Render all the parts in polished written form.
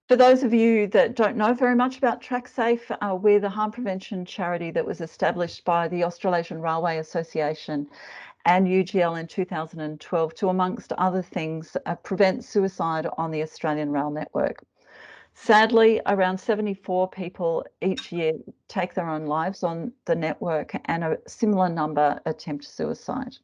For those of you that don't know very much about TrackSAFE, we're the harm prevention charity that was established by the Australasian Railway Association and UGL in 2012 to, amongst other things, prevent suicide on the Australian rail network. Sadly, around 74 people each year take their own lives on the network, and a similar number attempt suicide.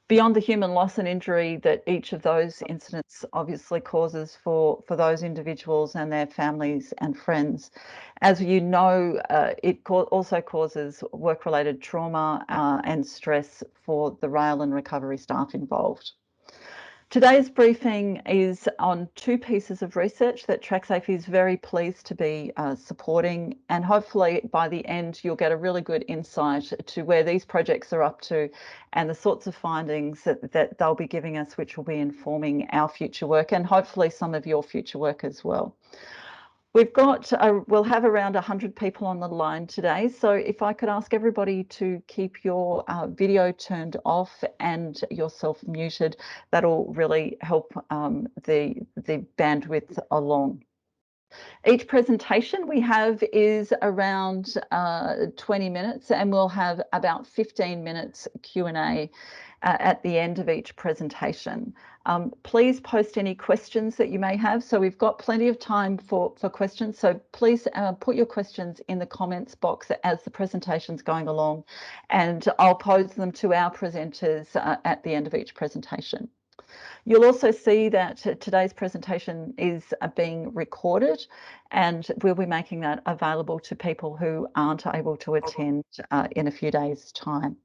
Beyond the human loss and injury that each of those incidents obviously causes for those individuals and their families and friends, as you know, it also causes work-related trauma and stress for the rail and recovery staff involved. Today's briefing is on two pieces of research that TrackSAFE is very pleased to be supporting, and hopefully by the end you'll get a really good insight to where these projects are up to and the sorts of findings that they'll be giving us, which will be informing our future work and hopefully some of your future work as well. We'll have around 100 people on the line today, so if I could ask everybody to keep your video turned off and yourself muted, that'll really help the bandwidth along. Each presentation we have is around 20 minutes, and we'll have about 15 minutes Q&A at the end of each presentation. Please post any questions that you may have. So we've got plenty of time for questions. So please put your questions in the comments box as the presentation's going along, and I'll pose them to our presenters at the end of each presentation. You'll also see that today's presentation is being recorded, and we'll be making that available to people who aren't able to attend in a few days' time.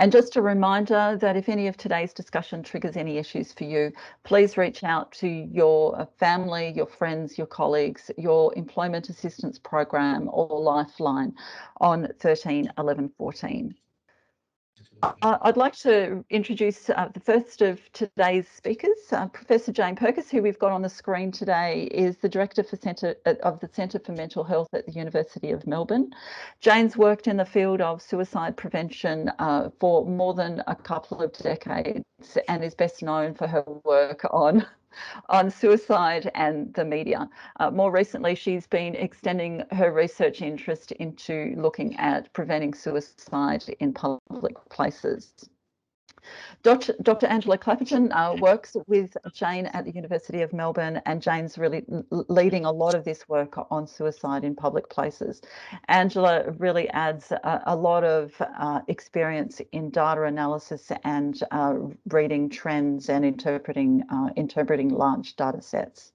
And just a reminder that if any of today's discussion triggers any issues for you, please reach out to your family, your friends, your colleagues, your employment assistance program or Lifeline on 13 11 14. I'd like to introduce the first of today's speakers. Professor Jane Pirkis, who we've got on the screen today, is the Director of the Centre for Mental Health at the University of Melbourne. Jane's worked in the field of suicide prevention for more than a couple of decades and is best known for her work on suicide and the media. More recently, she's been extending her research interest into looking at preventing suicide in public places. Dr. Angela Clapperton works with Jane at the University of Melbourne, and Jane's really leading a lot of this work on suicide in public places. Angela really adds a lot of experience in data analysis and reading trends and interpreting large data sets.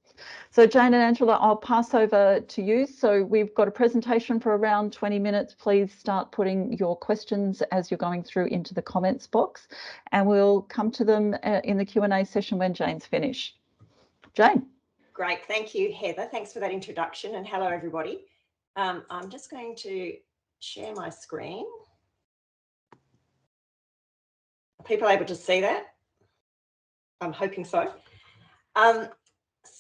So Jane and Angela, I'll pass over to you. So we've got a presentation for around 20 minutes. Please start putting your questions as you're going through into the comments box, and we'll come to them in the Q&A session when Jane's finished. Jane. Great, thank you, Heather. Thanks for that introduction, and hello, everybody. I'm just going to share my screen. Are people able to see that? I'm hoping so.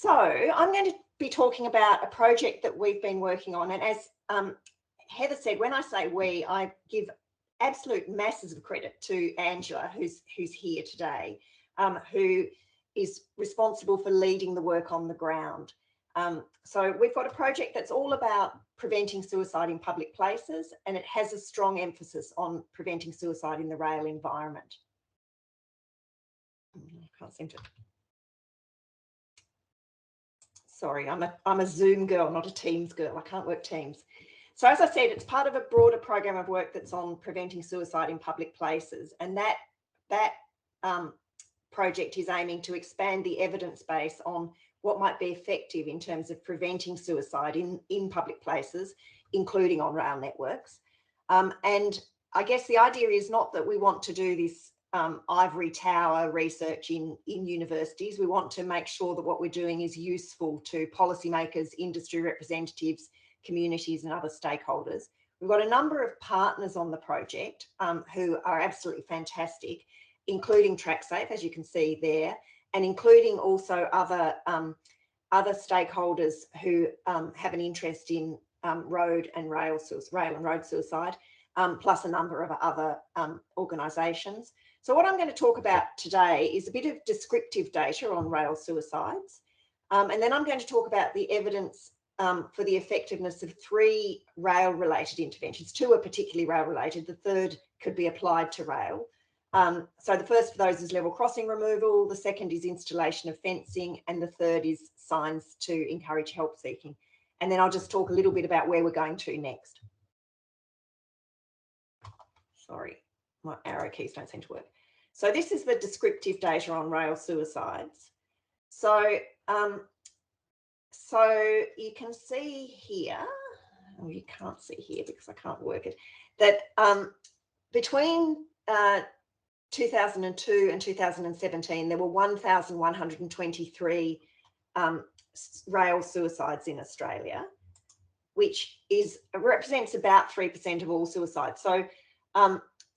So I'm going to be talking about a project that we've been working on, and as Heather said, when I say we, I give absolute masses of credit to Angela, who's here today, who is responsible for leading the work on the ground. So we've got a project that's all about preventing suicide in public places, and it has a strong emphasis on preventing suicide in the rail environment. I can't seem to... Sorry, I'm a Zoom girl, not a Teams girl. I can't work Teams. So as I said, it's part of a broader program of work that's on preventing suicide in public places, and that project is aiming to expand the evidence base on what might be effective in terms of preventing suicide in public places, including on rail networks. And I guess the idea is not that we want to do this ivory tower research in universities. We want to make sure that what we're doing is useful to policymakers, industry representatives, communities and other stakeholders. We've got a number of partners on the project who are absolutely fantastic, including TrackSAFE, as you can see there, and including also other stakeholders who have an interest in road and road suicide, plus a number of other organisations. So what I'm going to talk about today is a bit of descriptive data on rail suicides, And then I'm going to talk about the evidence for the effectiveness of 3 rail-related interventions. 2 are particularly rail-related. The third could be applied to rail. So the first of those is level crossing removal. The second is installation of fencing. And the third is signs to encourage help seeking. And then I'll just talk a little bit about where we're going to next. Sorry, my arrow keys don't seem to work. So this is the descriptive data on rail suicides. So you can see here, oh, you can't see here because I can't work it, that between 2002 and 2017, there were 1,123 rail suicides in Australia, which represents about 3% of all suicides. So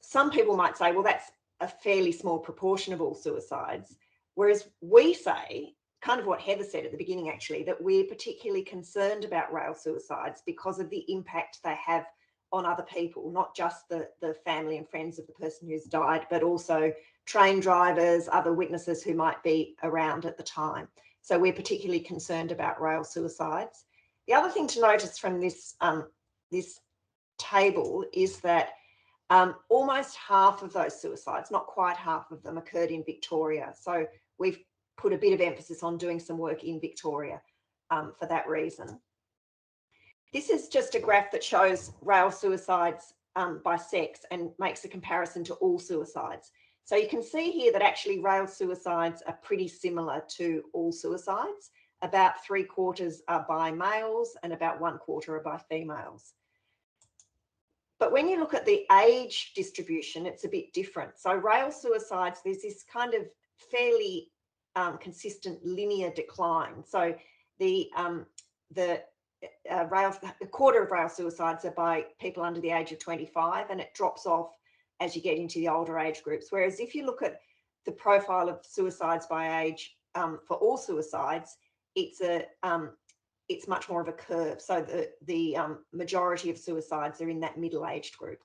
some people might say, well, that's a fairly small proportion of all suicides, whereas we say, kind of what Heather said at the beginning, actually, that we're particularly concerned about rail suicides because of the impact they have on other people, not just the family and friends of the person who's died, but also train drivers, other witnesses who might be around at the time. So we're particularly concerned about rail suicides. The other thing to notice from this, this table is that almost half of those suicides, not quite half of them, occurred in Victoria. So we've put a bit of emphasis on doing some work in Victoria for that reason. This is just a graph that shows rail suicides by sex and makes a comparison to all suicides. So you can see here that actually rail suicides are pretty similar to all suicides. About 3/4 are by males and about 1/4 are by females. But when you look at the age distribution, it's a bit different. So rail suicides, there's this kind of fairly consistent linear decline. So a quarter of rail suicides are by people under the age of 25, and it drops off as you get into the older age groups. Whereas if you look at the profile of suicides by age for all suicides, it's much more of a curve. So the majority of suicides are in that middle-aged group.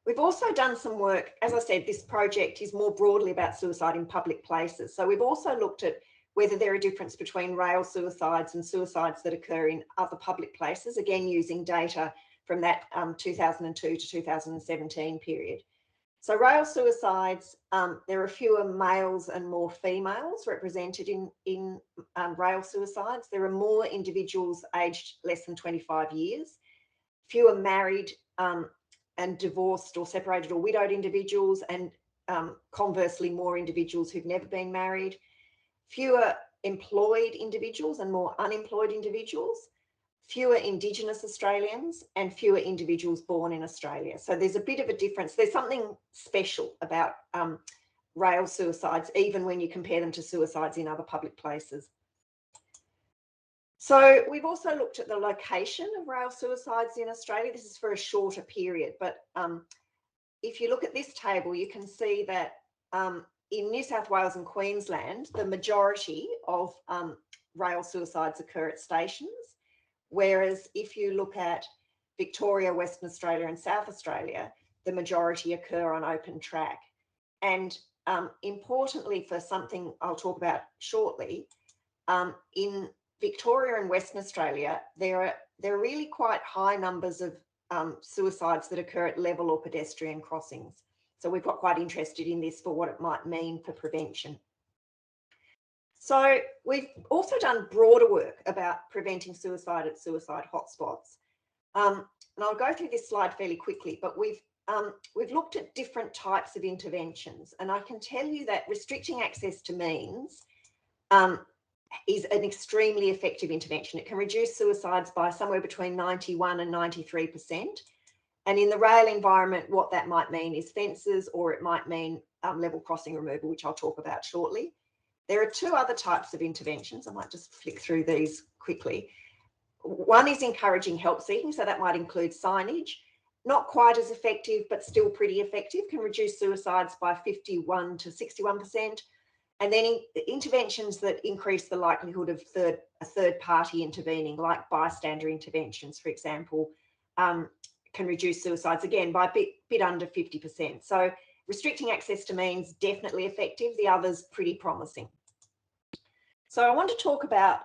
We've also done some work. As I said, this project is more broadly about suicide in public places. So we've also looked at whether there are differences between rail suicides and suicides that occur in other public places, again, using data from that 2002 to 2017 period. So rail suicides, there are fewer males and more females represented in rail suicides. There are more individuals aged less than 25 years, fewer married and divorced or separated or widowed individuals, and conversely more individuals who've never been married, fewer employed individuals and more unemployed individuals, fewer Indigenous Australians, and fewer individuals born in Australia. So there's a bit of a difference. There's something special about rail suicides, even when you compare them to suicides in other public places. So we've also looked at the location of rail suicides in Australia. This is for a shorter period, but if you look at this table, you can see that in New South Wales and Queensland, the majority of rail suicides occur at stations, whereas if you look at Victoria, Western Australia and South Australia, the majority occur on open track. And importantly, for something I'll talk about shortly, in Victoria and Western Australia, there are really quite high numbers of suicides that occur at level or pedestrian crossings. So we've got quite interested in this for what it might mean for prevention. So we've also done broader work about preventing suicide at suicide hotspots. And I'll go through this slide fairly quickly, but we've looked at different types of interventions. And I can tell you that restricting access to means is an extremely effective intervention. It can reduce suicides by somewhere between 91 and 93%. And in the rail environment, what that might mean is fences, or it might mean level crossing removal, which I'll talk about shortly. There are 2 other types of interventions. I might just flick through these quickly. One is encouraging help seeking. So that might include signage. Not quite as effective, but still pretty effective, can reduce suicides by 51 to 61%. And then interventions that increase the likelihood of a third party intervening, like bystander interventions, for example, can reduce suicides, again, by a bit under 50%. So restricting access to means definitely effective. The others pretty promising. So I want to talk about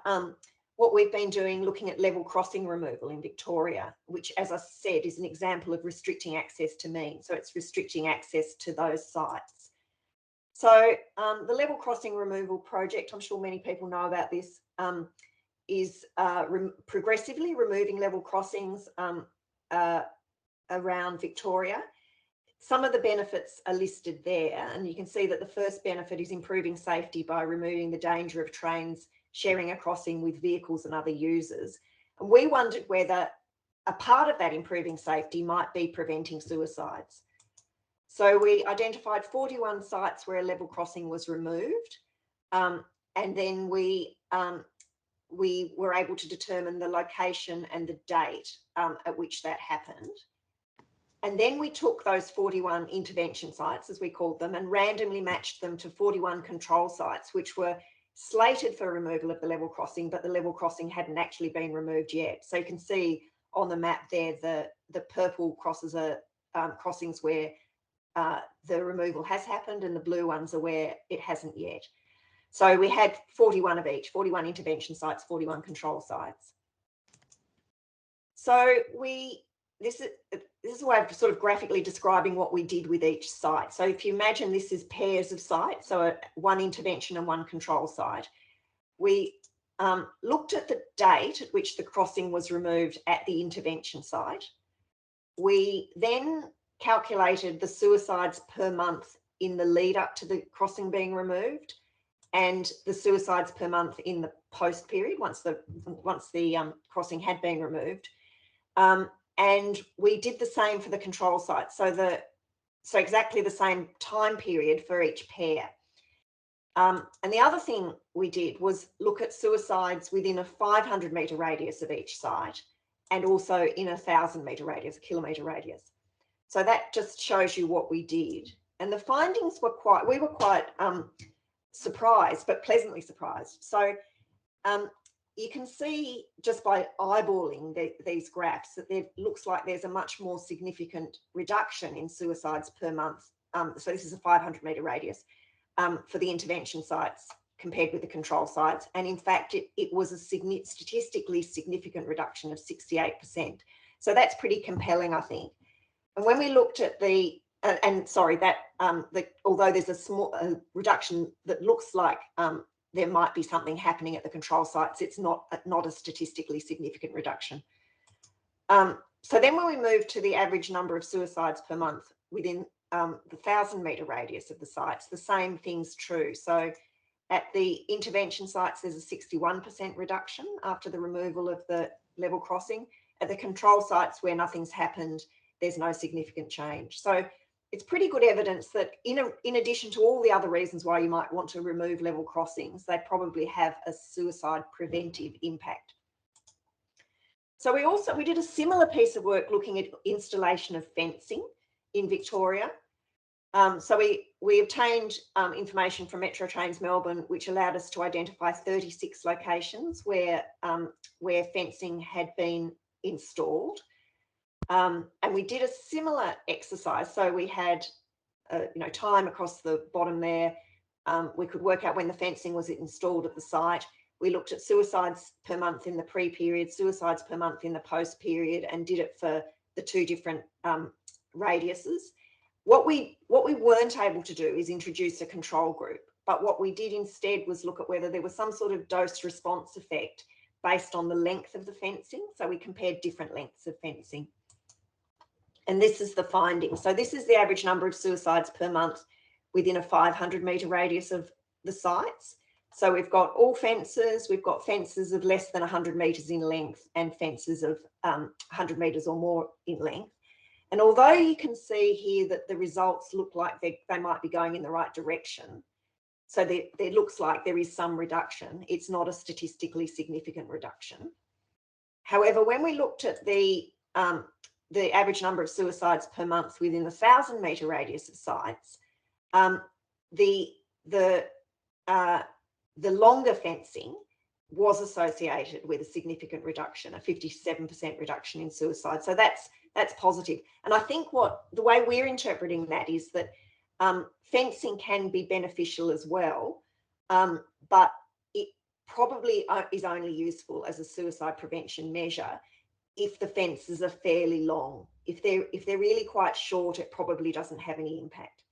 what we've been doing looking at level crossing removal in Victoria, which, as I said, is an example of restricting access to mean. So it's restricting access to those sites. So the level crossing removal project, I'm sure many people know about this, is progressively removing level crossings around Victoria. Some of the benefits are listed there, and you can see that the first benefit is improving safety by removing the danger of trains sharing a crossing with vehicles and other users. And we wondered whether a part of that improving safety might be preventing suicides. So we identified 41 sites where a level crossing was removed, and then we were able to determine the location and the date at which that happened. And then we took those 41 intervention sites, as we called them, and randomly matched them to 41 control sites, which were slated for removal of the level crossing, but the level crossing hadn't actually been removed yet. So you can see on the map there, the purple crosses are crossings where the removal has happened, and the blue ones are where it hasn't yet. So we had 41 of each, 41 intervention sites, 41 control sites. So this is a way of sort of graphically describing what we did with each site. So if you imagine this is pairs of sites, so one intervention and one control site, we looked at the date at which the crossing was removed at the intervention site. We then calculated the suicides per month in the lead up to the crossing being removed, and the suicides per month in the post period once the crossing had been removed. And we did the same for the control site. So exactly the same time period for each pair. And the other thing we did was look at suicides within a 500 metre radius of each site, and also in a 1,000 metre radius, a kilometre radius. So that just shows you what we did. And the findings were we were quite surprised, but pleasantly surprised. So you can see just by eyeballing these graphs that it looks like there's a much more significant reduction in suicides per month. So this is a 500 metre radius for the intervention sites compared with the control sites. And in fact, it was a statistically significant reduction of 68%. So that's pretty compelling, I think. And when we looked at although there's a small reduction that looks like there might be something happening at the control sites, it's not a statistically significant reduction. So then when we move to the average number of suicides per month within the 1,000 metre radius of the sites, the same thing's true. So at the intervention sites, there's a 61% reduction after the removal of the level crossing. At the control sites where nothing's happened, there's no significant change. So it's pretty good evidence that in addition to all the other reasons why you might want to remove level crossings, they probably have a suicide preventive impact. So we did a similar piece of work looking at installation of fencing in Victoria. So we obtained information from Metro Trains Melbourne, which allowed us to identify 36 locations where fencing had been installed. And we did a similar exercise. So we had, time across the bottom there. We could work out when the fencing was installed at the site. We looked at suicides per month in the pre-period, suicides per month in the post-period, and did it for the two different radiuses. What we weren't able to do is introduce a control group, but what we did instead was look at whether there was some sort of dose response effect based on the length of the fencing. So we compared different lengths of fencing. And this is the finding. So this is the average number of suicides per month within a 500 metre radius of the sites. So we've got all fences, we've got fences of less than 100 metres in length and fences of 100 metres or more in length. And although you can see here that the results look like they might be going in the right direction, so there looks like there is some reduction, it's not a statistically significant reduction. However, when we looked at the average number of suicides per month within the 1,000 metre radius of sites, the longer fencing was associated with a significant reduction, a 57% reduction in suicide. So that's positive. And I think the way we're interpreting that is that fencing can be beneficial as well, but probably is only useful as a suicide prevention measure if the fences are fairly long. If they're really quite short, it probably doesn't have any impact.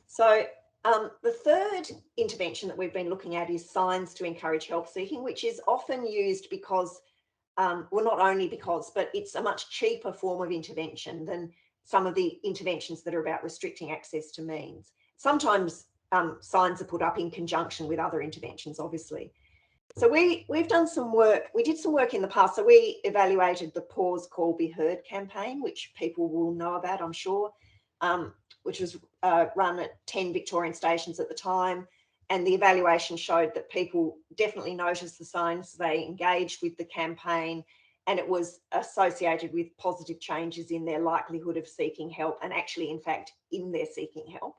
So the third intervention that we've been looking at is signs to encourage help seeking, which is often used because, well, not only because, but it's a much cheaper form of intervention than some of the interventions that are about restricting access to means. Sometimes signs are put up in conjunction with other interventions, obviously. So we've done some work. We did some work in the past. So we evaluated the Pause, Call, Be Heard campaign, which people will know about, I'm sure, which was run at 10 Victorian stations at the time. And the evaluation showed that people definitely noticed the signs, they engaged with the campaign, and it was associated with positive changes in their likelihood of seeking help, and actually, in fact, in their seeking help.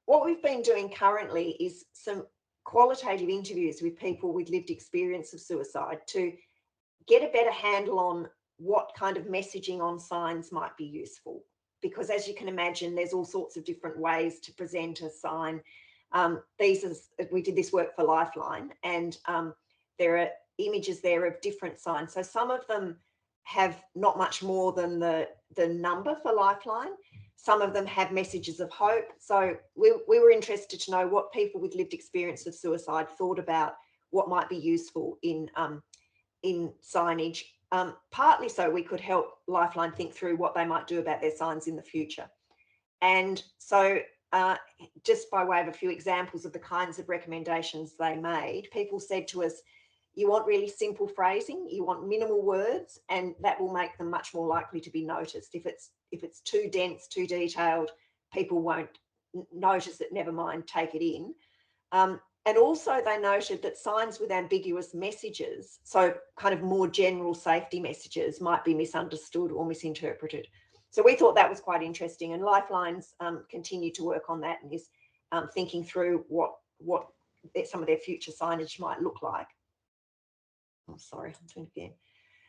What we've been doing currently is some qualitative interviews with people with lived experience of suicide to get a better handle on what kind of messaging on signs might be useful. Because as you can imagine, there's all sorts of different ways to present a sign. We did this work for Lifeline, and there are images there of different signs. So some of them have not much more than the number for Lifeline. Some of them have messages of hope. So we were interested to know what people with lived experience of suicide thought about what might be useful in signage, partly so we could help Lifeline think through what they might do about their signs in the future. And so just by way of a few examples of the kinds of recommendations they made, people said to us, you want really simple phrasing, you want minimal words, and that will make them much more likely to be noticed. If it's too dense, too detailed, people won't notice it, never mind, take it in. And also they noted that signs with ambiguous messages, so kind of more general safety messages, might be misunderstood or misinterpreted. So we thought that was quite interesting, and Lifeline's continued to work on that and is thinking through what some of their future signage might look like. Oh, sorry, I'm doing it again.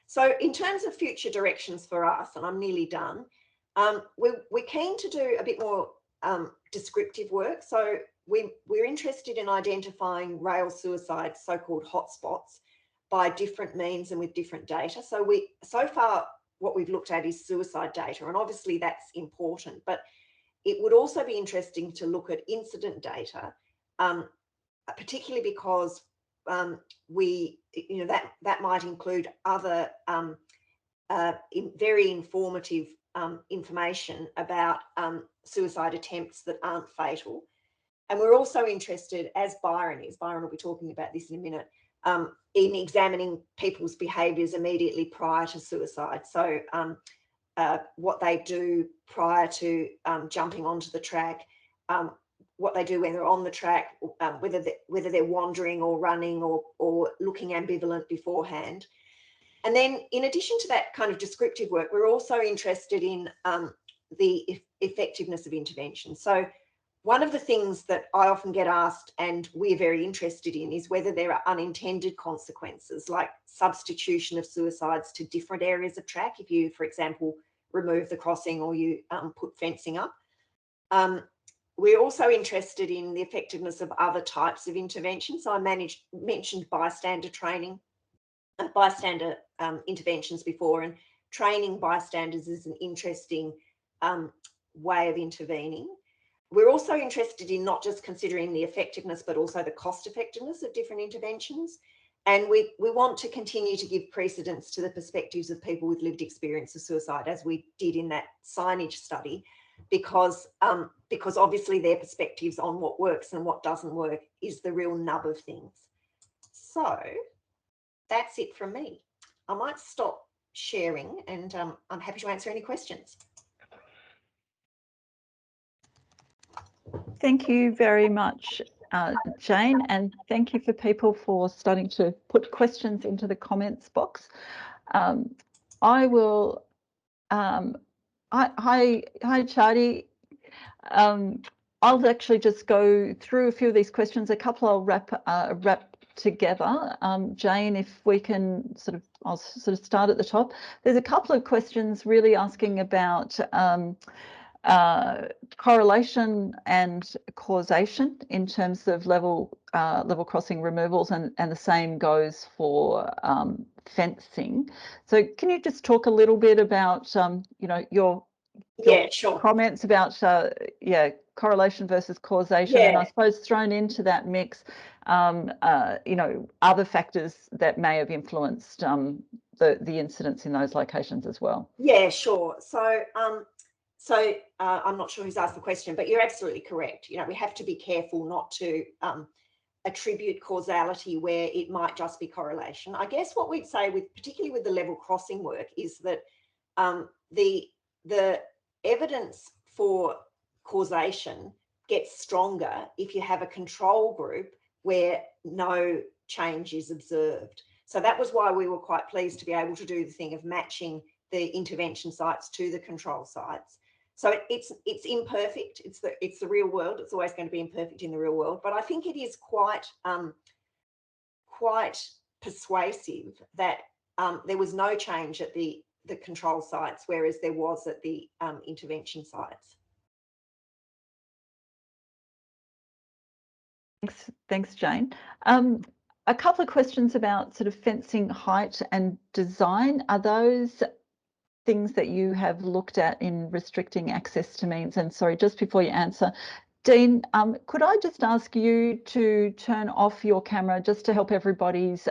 So in terms of future directions for us, and I'm nearly done, we're keen to do a bit more descriptive work. So we're interested in identifying rail suicide, so-called hotspots, by different means and with different data. So far, what we've looked at is suicide data, and obviously that's important, but it would also be interesting to look at incident data, particularly because that might include other very informative information about suicide attempts that aren't fatal. And we're also interested, as Byron will be talking about this in a minute, in examining people's behaviours immediately prior to suicide. So what they do prior to jumping onto the track, what they do when they're on the track, whether they're wandering or running or looking ambivalent beforehand. And then in addition to that kind of descriptive work, we're also interested in the effectiveness of intervention. So one of the things that I often get asked, and we're very interested in, is whether there are unintended consequences, like substitution of suicides to different areas of track, if you, for example, remove the crossing or you put fencing up. We're also interested in the effectiveness of other types of interventions. So I mentioned bystander training, bystander interventions before, and training bystanders is an interesting way of intervening. We're also interested in not just considering the effectiveness, but also the cost effectiveness of different interventions. And we want to continue to give precedence to the perspectives of people with lived experience of suicide, as we did in that signage study, because obviously their perspectives on what works and what doesn't work is the real nub of things. So that's it from me. I might stop sharing, and I'm happy to answer any questions. Thank you very much, Jane, and thank you for people for starting to put questions into the comments box. I will. Hi, Chardy. I'll actually just go through a few of these questions. A couple I'll wrap together. Jane, if we can I'll sort of start at the top. There's a couple of questions really asking about correlation and causation in terms of level crossing removals, and the same goes for fencing. So can you just talk a little bit about your sure. comments about correlation versus causation, and I suppose thrown into that mix other factors that may have influenced the incidents in those locations as well? Yeah, sure. So I'm not sure who's asked the question, but you're absolutely correct. We have to be careful not to attribute causality where it might just be correlation. I guess what we'd say, particularly with the level crossing work, is that the evidence for causation gets stronger if you have a control group where no change is observed. So that was why we were quite pleased to be able to do the thing of matching the intervention sites to the control sites. So it's imperfect. It's the real world. It's always going to be imperfect in the real world. But I think it is quite persuasive that there was no change at the control sites, whereas there was at the intervention sites. Thanks, Jane. A couple of questions about sort of fencing height and design. Are those things that you have looked at in restricting access to means? And sorry, just before you answer, Dean, could I just ask you to turn off your camera just to help everybody's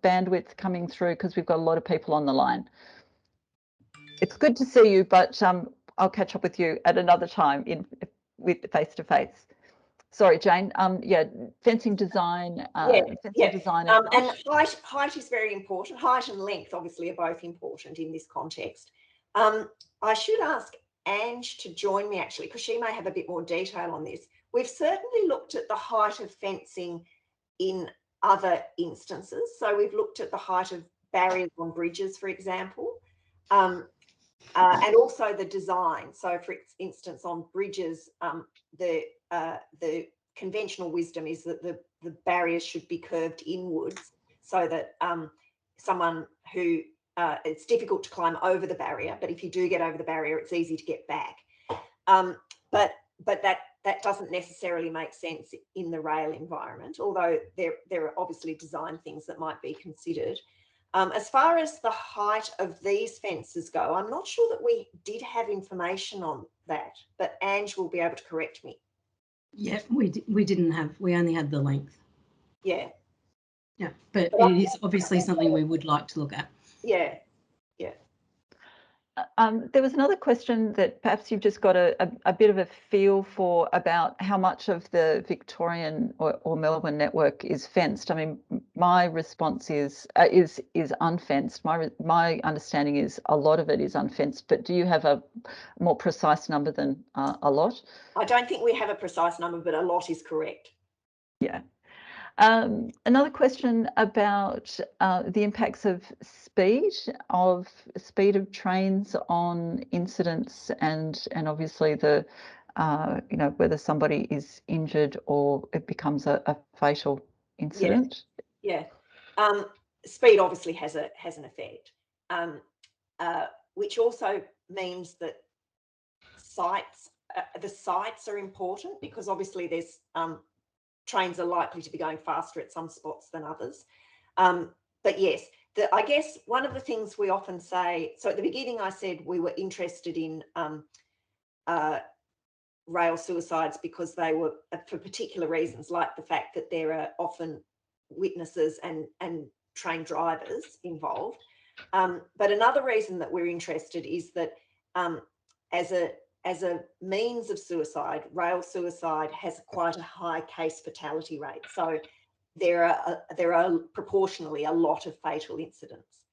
bandwidth coming through, because we've got a lot of people on the line. It's good to see you, but I'll catch up with you at another time with face-to-face. Sorry, Jane. Fencing design. Design and height is very important. Height and length obviously are both important in this context. I should ask Ange to join me actually, because she may have a bit more detail on this. We've certainly looked at the height of fencing in other instances. So we've looked at the height of barriers on bridges, for example, and also the design. So for instance, on bridges, the conventional wisdom is that the barriers should be curved inwards, so that someone who it's difficult to climb over the barrier, but if you do get over the barrier, it's easy to get back. But that doesn't necessarily make sense in the rail environment, although there are obviously design things that might be considered. As far as the height of these fences go, I'm not sure that we did have information on that, but Ange will be able to correct me. Yeah, we didn't have, we only had the length. Yeah. Yeah, but it is obviously something we would like to look at. Yeah. There was another question that perhaps you've just got a bit of a feel for about how much of the Victorian or Melbourne network is fenced. I mean, my response is unfenced. My understanding is a lot of it is unfenced, but do you have a more precise number than a lot? I don't think we have a precise number, but a lot is correct. Yeah. Another question about the impacts of speed of trains on incidents, and obviously the whether somebody is injured or it becomes a fatal incident. Yeah. Speed obviously has an effect, which also means that the sites are important, because obviously there's trains are likely to be going faster at some spots than others. But yes, I guess one of the things we often say, so at the beginning I said we were interested in rail suicides because they were for particular reasons, like the fact that there are often witnesses and train drivers involved. But another reason that we're interested is that as a means of suicide, rail suicide has quite a high case fatality rate. So there are proportionally a lot of fatal incidents.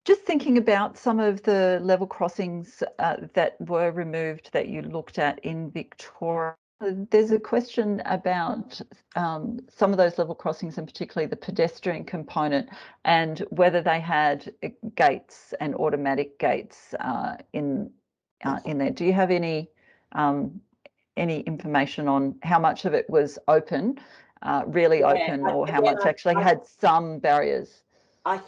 Just thinking about some of the level crossings that were removed that you looked at in Victoria, there's a question about some of those level crossings, and particularly the pedestrian component, and whether they had gates and automatic gates in there. Do you have any information on how much of it was open, really open, or how much actually had some barriers? I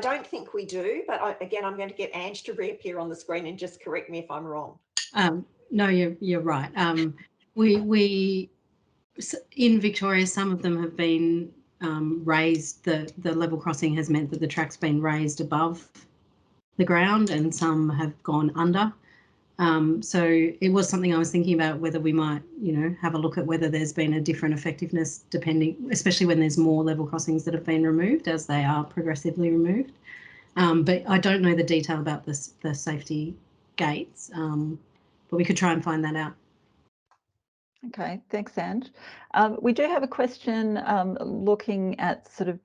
don't think we do, but again, I'm going to get Ange to reappear on the screen and just correct me if I'm wrong. No, you're right. We in Victoria, some of them have been raised. The level crossing has meant that the track's been raised above the ground, and some have gone under. So it was something I was thinking about, whether we might, have a look at whether there's been a different effectiveness depending, especially when there's more level crossings that have been removed as they are progressively removed. But I don't know the detail about the safety gates, but we could try and find that out. Okay, thanks, Ange. We do have a question looking at sort of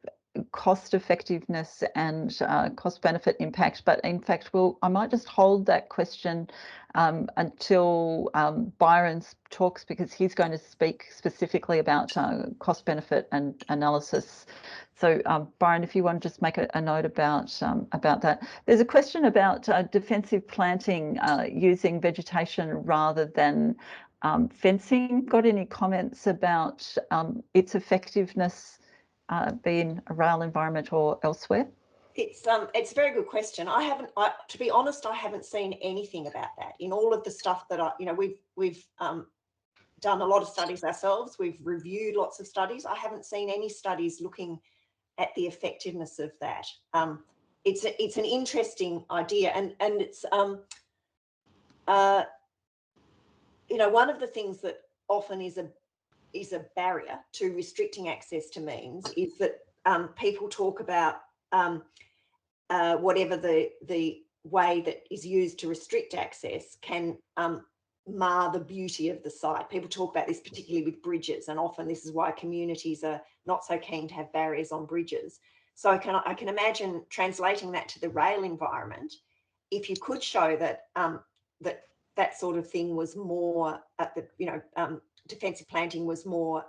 cost effectiveness and cost benefit impact, but in fact I might just hold that question until Byron talks, because he's going to speak specifically about cost benefit and analysis. So Byron, if you want to just make a note about that. There's a question about defensive planting using vegetation rather than fencing. Got any comments about its effectiveness be in a rail environment or elsewhere? It's a very good question. To be honest, I haven't seen anything about that in all of the stuff that we've done a lot of studies ourselves. We've reviewed lots of studies. I haven't seen any studies looking at the effectiveness of that. It's an interesting idea, and it's one of the things that often is a barrier to restricting access to means is that people talk about whatever the way that is used to restrict access can mar the beauty of the site. People talk about this particularly with bridges, and often this is why communities are not so keen to have barriers on bridges. So I can imagine translating that to the rail environment. If you could show that that sort of thing was more at the defensive planting was more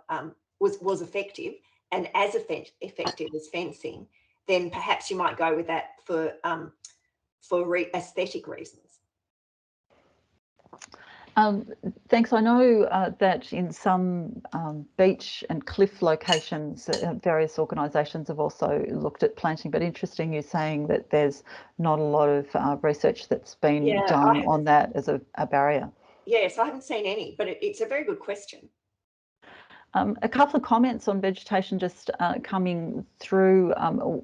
was effective and as effective as fencing, then perhaps you might go with that for aesthetic reasons. Thanks. I know that in some beach and cliff locations, various organisations have also looked at planting, but interesting you're saying that there's not a lot of research that's been done on that as a barrier. Yes, I haven't seen any, but it's a very good question. A couple of comments on vegetation just coming through.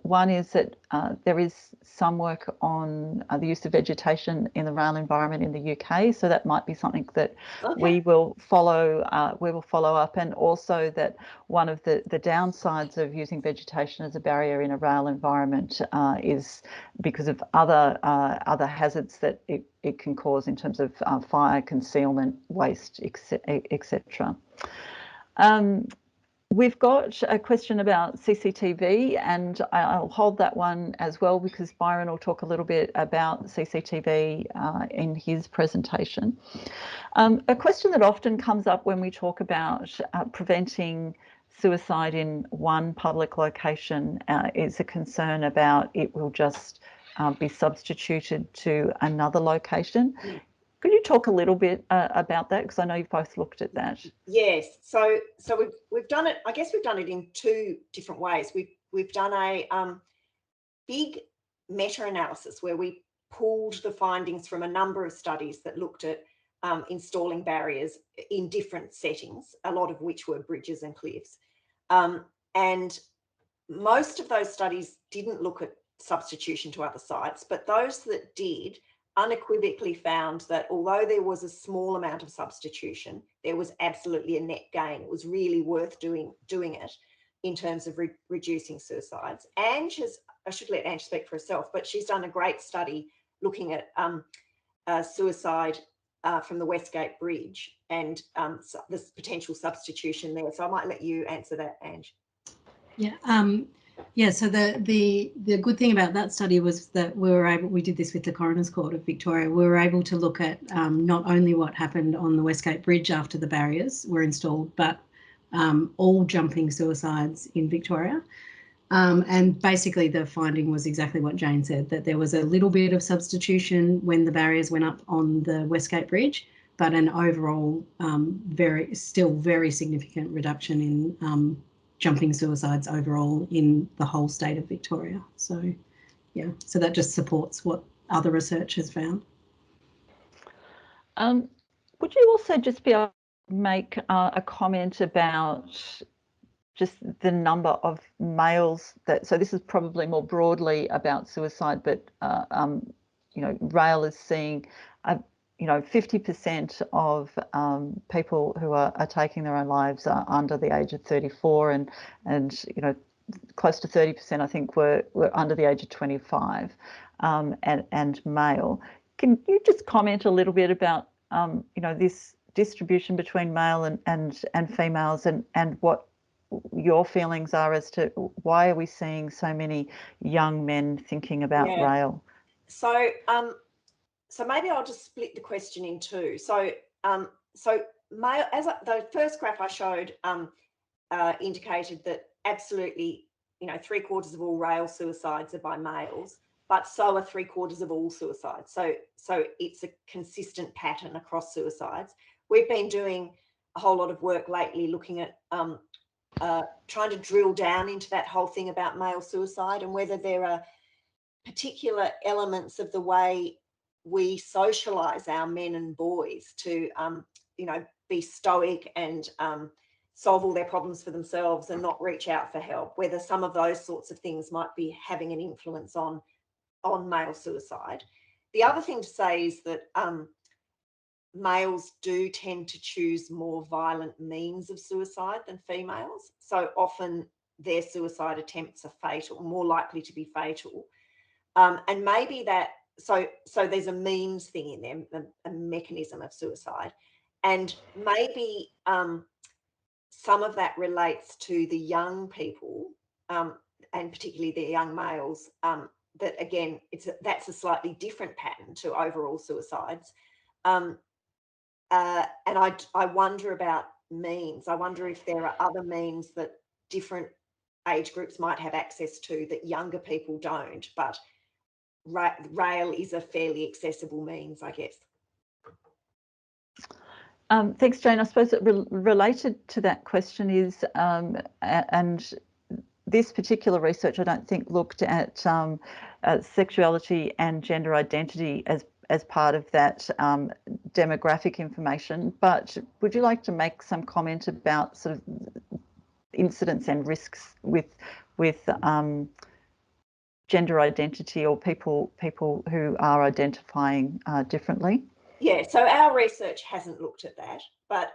One is that there is some work on the use of vegetation in the rail environment in the UK, so that might be something that we will follow. Up, and also that one of the downsides of using vegetation as a barrier in a rail environment is because of other hazards that it can cause in terms of fire, concealment, waste, etc. We've got a question about CCTV, and I'll hold that one as well because Byron will talk a little bit about CCTV in his presentation. A question that often comes up when we talk about preventing suicide in one public location is a concern about it will just be substituted to another location. Could you talk a little bit about that? Because I know you've both looked at that. Yes. So we've done it. I guess we've done it in two different ways. We've done a big meta-analysis where we pulled the findings from a number of studies that looked at installing barriers in different settings, a lot of which were bridges and cliffs. And most of those studies didn't look at substitution to other sites, but those that did unequivocally found that although there was a small amount of substitution, there was absolutely a net gain. It was really worth doing it in terms of reducing suicides. Ange has, I should let Ange speak for herself, but she's done a great study looking at suicide from the Westgate Bridge and the potential substitution there. So I might let you answer that, Ange. Yeah, so the good thing about that study was that we did this with the Coroner's Court of Victoria. We were able to look at not only what happened on the Westgate Bridge after the barriers were installed, but all jumping suicides in Victoria. And basically the finding was exactly what Jane said, that there was a little bit of substitution when the barriers went up on the Westgate Bridge, but an overall very significant reduction in jumping suicides overall in the whole state of Victoria. So, yeah, so that just supports what other research has found. Would you also just be able to make a comment about just the number of males that, so this is probably more broadly about suicide, but you know, Rail is seeing, you know, 50% of people who are taking their own lives are under the age of 34, and you know, close to 30% I think were under the age of 25, and male. Can you just comment a little bit about you know, this distribution between male and females, and what your feelings are as to why are we seeing so many young men thinking about Rail? So so maybe I'll just split the question in two. So male, the first graph I showed indicated that absolutely, you know, 3/4 of all Rail suicides are by males, but so are 3/4 of all suicides. So it's a consistent pattern across suicides. We've been doing a whole lot of work lately looking at trying to drill down into that whole thing about male suicide, and whether there are particular elements of the way we socialize our men and boys to, you know, be stoic and solve all their problems for themselves and not reach out for help, whether some of those sorts of things might be having an influence on male suicide. The other thing to say is that males do tend to choose more violent means of suicide than females. So often their suicide attempts are fatal, more likely to be fatal. And maybe that, so there's a means thing in them, a mechanism of suicide. And maybe some of that relates to the young people, and particularly the young males, that again, that's a slightly different pattern to overall suicides. And I wonder about means. I wonder if there are other means that different age groups might have access to that younger people don't, but Rail is a fairly accessible means, I guess. Thanks, Jane. I suppose it related to that question is, and this particular research I don't think looked at sexuality and gender identity as part of that demographic information, but would you like to make some comment about sort of incidents and risks with gender identity, or people who are identifying differently? Yeah, so our research hasn't looked at that, but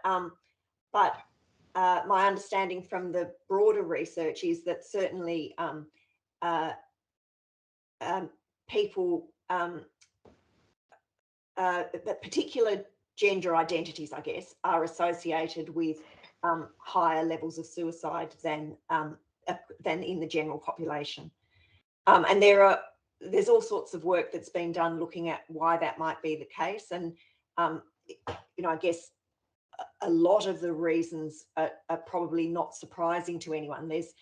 my understanding from the broader research is that certainly people, that particular gender identities, I guess, are associated with higher levels of suicide than in the general population. And there's all sorts of work that's been done looking at why that might be the case. And, you know, I guess a lot of the reasons are probably not surprising to anyone. There's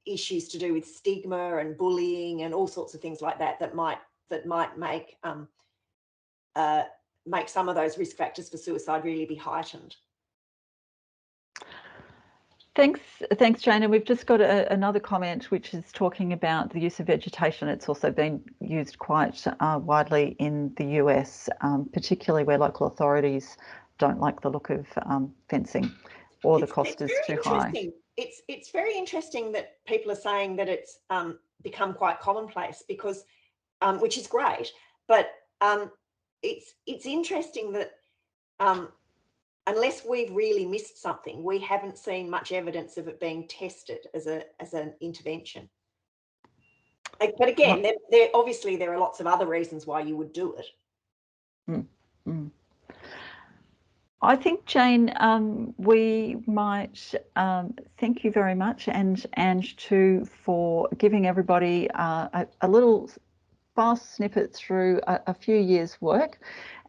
issues to do with stigma and bullying and all sorts of things like that that might make some of those risk factors for suicide really be heightened. Thanks, Jane. And we've just got another comment which is talking about the use of vegetation. It's also been used quite widely in the US, particularly where local authorities don't like the look of fencing, or the cost is too high. It's very interesting that people are saying that it's become quite commonplace, because which is great, but it's interesting that unless we've really missed something, we haven't seen much evidence of it being tested as an intervention. But again, obviously there are lots of other reasons why you would do it. I think, Jane, we might thank you very much, and too, for giving everybody a little fast snippet through a few years' work.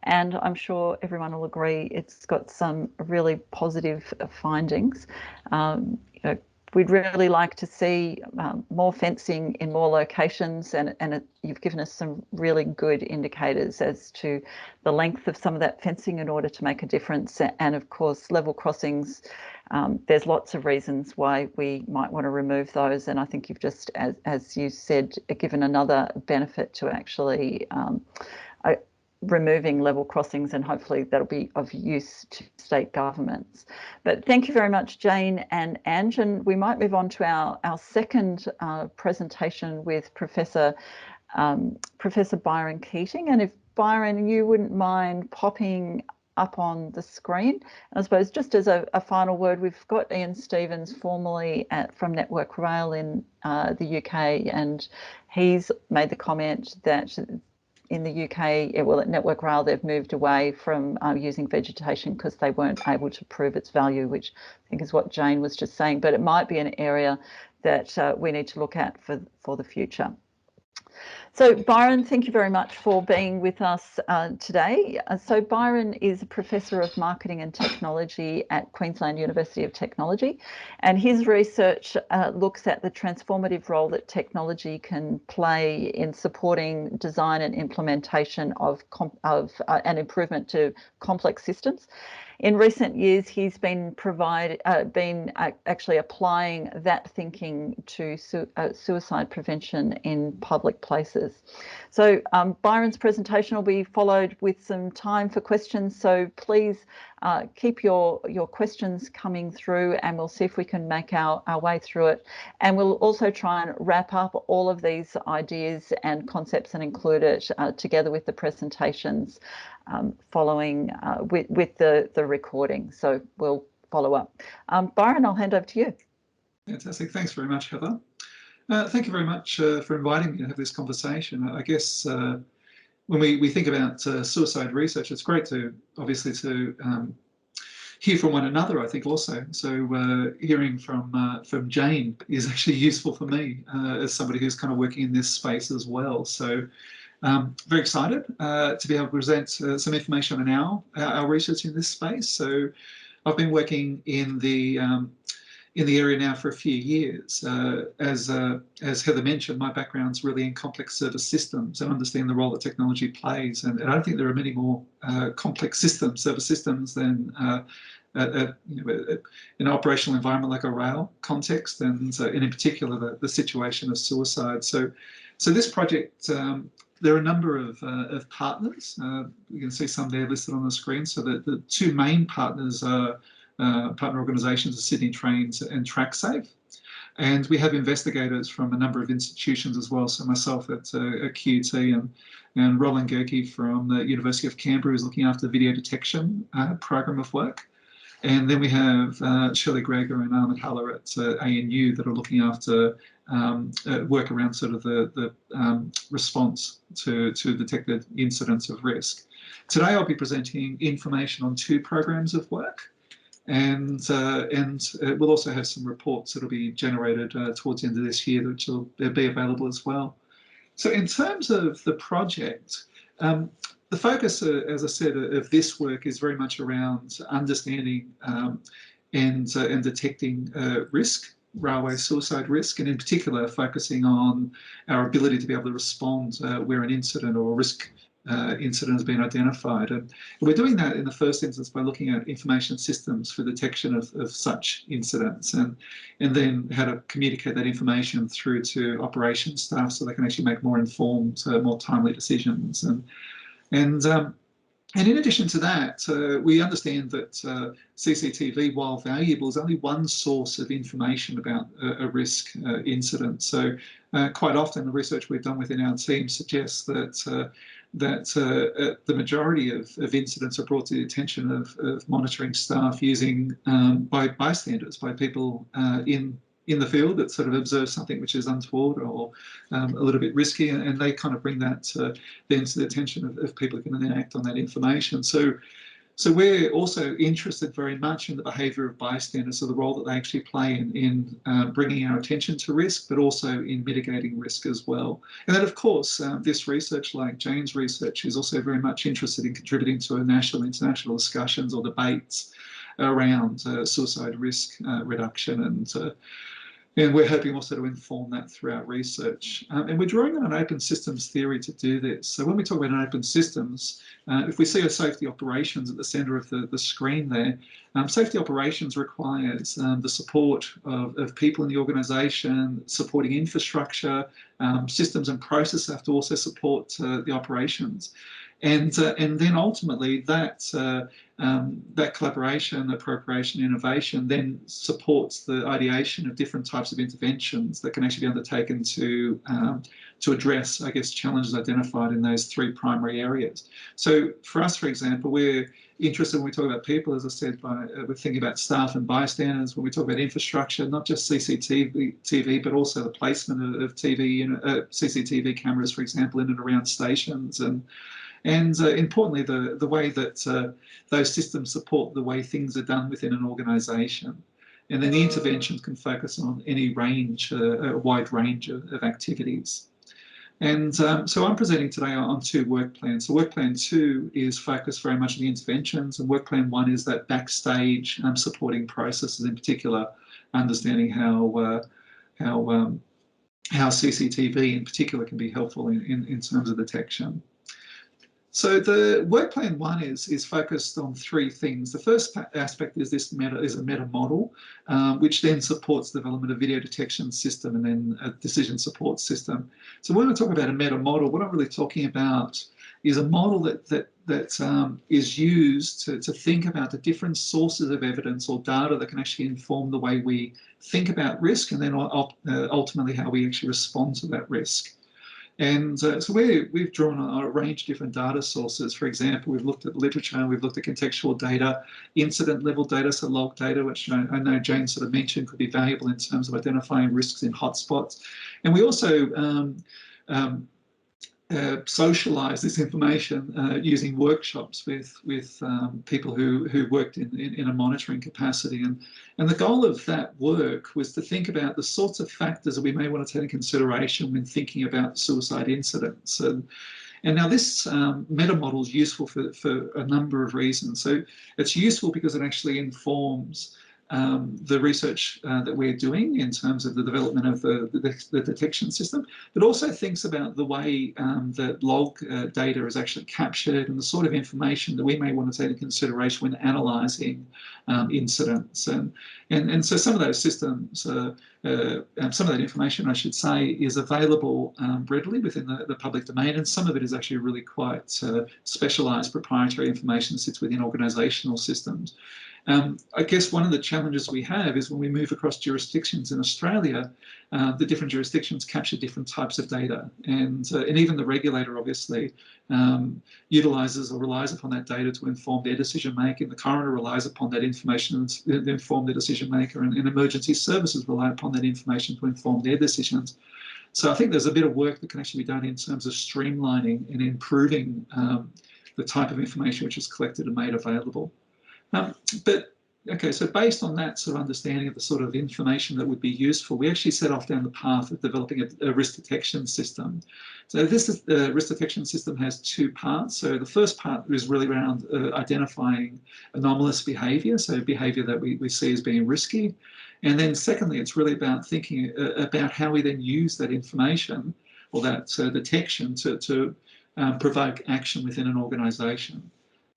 And I'm sure everyone will agree it's got some really positive findings. You know, we'd really like to see more fencing in more locations, and you've given us some really good indicators as to the length of some of that fencing in order to make a difference. And of course, level crossings, there's lots of reasons why we might want to remove those, and I think you've just, as you said, given another benefit to actually removing level crossings, and hopefully that'll be of use to state governments. But thank you very much, Jane and Ange, and we might move on to our second presentation with Professor Byron Keating. And if Byron, you wouldn't mind popping up on the screen. And I suppose just as a final word, we've got Ian Stevens formerly from Network Rail in the UK, and he's made the comment that in the UK, well, at Network Rail, they've moved away from using vegetation because they weren't able to prove its value, which I think is what Jane was just saying. But it might be an area that we need to look at for the future. So Byron, thank you very much for being with us today. So Byron is a Professor of Marketing and Technology at Queensland University of Technology, and his research looks at the transformative role that technology can play in supporting design and implementation of an improvement to complex systems. In recent years, he's been actually applying that thinking to suicide prevention in public places. So Byron's presentation will be followed with some time for questions. So please keep your questions coming through, and we'll see if we can make our way through it. And we'll also try and wrap up all of these ideas and concepts and include it together with the presentations following with the recording. So we'll follow up. Byron, I'll hand over to you. Fantastic. Thanks very much, Heather. Thank you very much for inviting me to have this conversation. I guess when we think about suicide research, it's great to obviously hear from one another, I think also. So hearing from Jane is actually useful for me as somebody who's kind of working in this space as well. So very excited to be able to present some information on our research in this space. So I've been working in the area now for a few years. As Heather mentioned, my background's really in complex service systems and understand the role that technology plays. And I don't think there are many more complex service systems than an operational environment like a rail context, and in particular the situation of suicide. So this project, there are a number of partners. You can see some there listed on the screen. So the two main partners are partner organisations are Sydney Trains and TrackSAFE. And we have investigators from a number of institutions as well. So myself at QUT and Roland Gerke from the University of Canberra, who's looking after the video detection program of work. And then we have Shirley Greger and Ahmed Haller at ANU that are looking after work around sort of the response to detected incidents of risk. Today I'll be presenting information on two programs of work, and we'll also have some reports that will be generated towards the end of this year, which will be available as well. So in terms of the project, the focus, as I said, of this work is very much around understanding and detecting risk, railway suicide risk, and in particular focusing on our ability to be able to respond where an incident or a risk incident has been identified. And we're doing that in the first instance by looking at information systems for detection of such incidents, and then how to communicate that information through to operations staff so they can actually make more informed, more timely decisions. And in addition to that, we understand that CCTV, while valuable, is only one source of information about a risk incident. So quite often the research we've done within our team suggests that the majority of incidents are brought to the attention of monitoring staff using by bystanders, by people in the field that sort of observe something which is untoward or a little bit risky, and they kind of bring that then to the attention of people who can then act on that information. So we're also interested very much in the behaviour of bystanders, so the role that they actually play in bringing our attention to risk, but also in mitigating risk as well. And then, of course, this research, like Jane's research, is also very much interested in contributing to a national, international discussions or debates around suicide risk reduction. And we're hoping also to inform that through our research. And we're drawing on an open systems theory to do this. So when we talk about an open systems, if we see a safety operations at the centre of the screen there, safety operations requires the support of people in the organisation, supporting infrastructure, systems and processes have to also support the operations. And then ultimately that collaboration, appropriation, innovation then supports the ideation of different types of interventions that can actually be undertaken to address, I guess, challenges identified in those three primary areas. So for us, for example, we're interested when we talk about people, as I said, we're thinking about staff and bystanders. When we talk about infrastructure, not just CCTV, but also the placement of CCTV cameras, for example, in and around stations, and importantly, the way that those systems support the way things are done within an organisation. And then the interventions can focus on any range, a wide range of activities. And so I'm presenting today on two work plans. So work plan 2 is focused very much on the interventions, and work plan 1 is that backstage supporting processes, in particular, understanding how CCTV in particular can be helpful in terms of detection. So the work plan 1 is focused on three things. The first aspect is a meta model, which then supports the development of video detection system and then a decision support system. So when we talk about a meta model, what I'm really talking about is a model that is used to think about the different sources of evidence or data that can actually inform the way we think about risk, and then ultimately how we actually respond to that risk. And so we've drawn a range of different data sources. For example, we've looked at literature, we've looked at contextual data, incident level data, so log data, which I know Jane sort of mentioned could be valuable in terms of identifying risks in hotspots. And we also socialise this information using workshops with people who worked in a monitoring capacity. And the goal of that work was to think about the sorts of factors that we may want to take into consideration when thinking about suicide incidents. And now this meta model is useful for a number of reasons. So it's useful because it actually informs the research that we're doing in terms of the development of the detection system, but also thinks about the way that log data is actually captured and the sort of information that we may want to take into consideration when analysing incidents. And so some of those systems, some of that information, I should say, is available readily within the public domain, and some of it is actually really quite specialised proprietary information that sits within organisational systems. I guess one of the challenges we have is when we move across jurisdictions in Australia, the different jurisdictions capture different types of data, and even the regulator obviously utilises or relies upon that data to inform their decision making. The coroner relies upon that information to inform the decision maker, and emergency services rely upon that information to inform their decisions. So I think there's a bit of work that can actually be done in terms of streamlining and improving the type of information which is collected and made available. So based on that sort of understanding of the sort of information that would be useful, we actually set off down the path of developing a risk detection system. So the risk detection system has two parts. So the first part is really around identifying anomalous behaviour, so behaviour that we see as being risky. And then secondly, it's really about thinking about how we then use that information or that detection to provoke action within an organisation.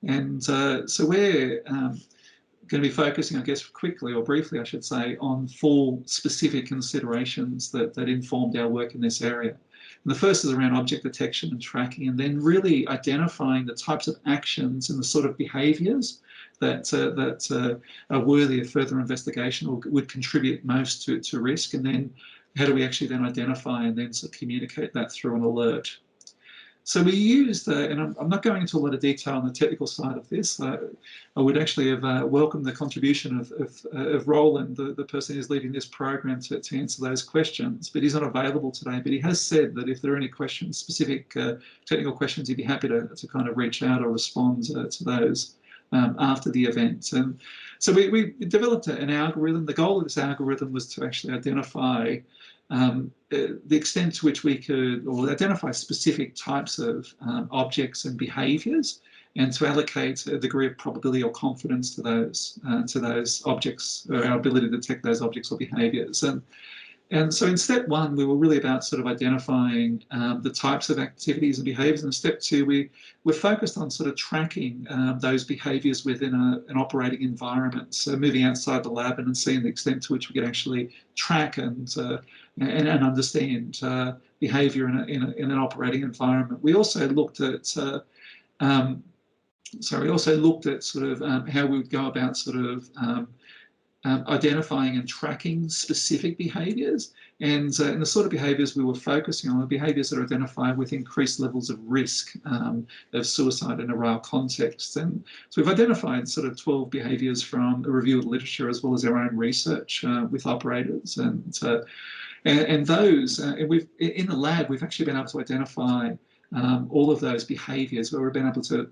And so we're going to be focusing, I guess, quickly or briefly, I should say, on 4 specific considerations that informed our work in this area. And the first is around object detection and tracking, and then really identifying the types of actions and the sort of behaviours that are worthy of further investigation or would contribute most to risk, and then how do we actually then identify and then sort of communicate that through an alert. So we used, and I'm not going into a lot of detail on the technical side of this. I would actually have welcomed the contribution of Roland, the person who's leading this program, to answer those questions. But he's not available today. But he has said that if there are any questions, specific technical questions, he'd be happy to kind of reach out or respond to those after the event. And so we developed an algorithm. The goal of this algorithm was to actually identify the extent to which we could, or identify specific types of objects and behaviours, and to allocate a degree of probability or confidence to those objects, or our ability to detect those objects or behaviours. And so in step one, we were really about sort of identifying the types of activities and behaviours. And step two, we're focused on sort of tracking those behaviours within an operating environment. So moving outside the lab and seeing the extent to which we can actually track and understand behaviour in an operating environment. We also looked at sort of how we would go about sort of identifying and tracking specific behaviours, and the sort of behaviours we were focusing on are behaviours that are identified with increased levels of risk of suicide in a rail context. And so we've identified sort of 12 behaviours from a review of the literature as well as our own research with operators, and those we've in the lab we've actually been able to identify all of those behaviours, where we've been able to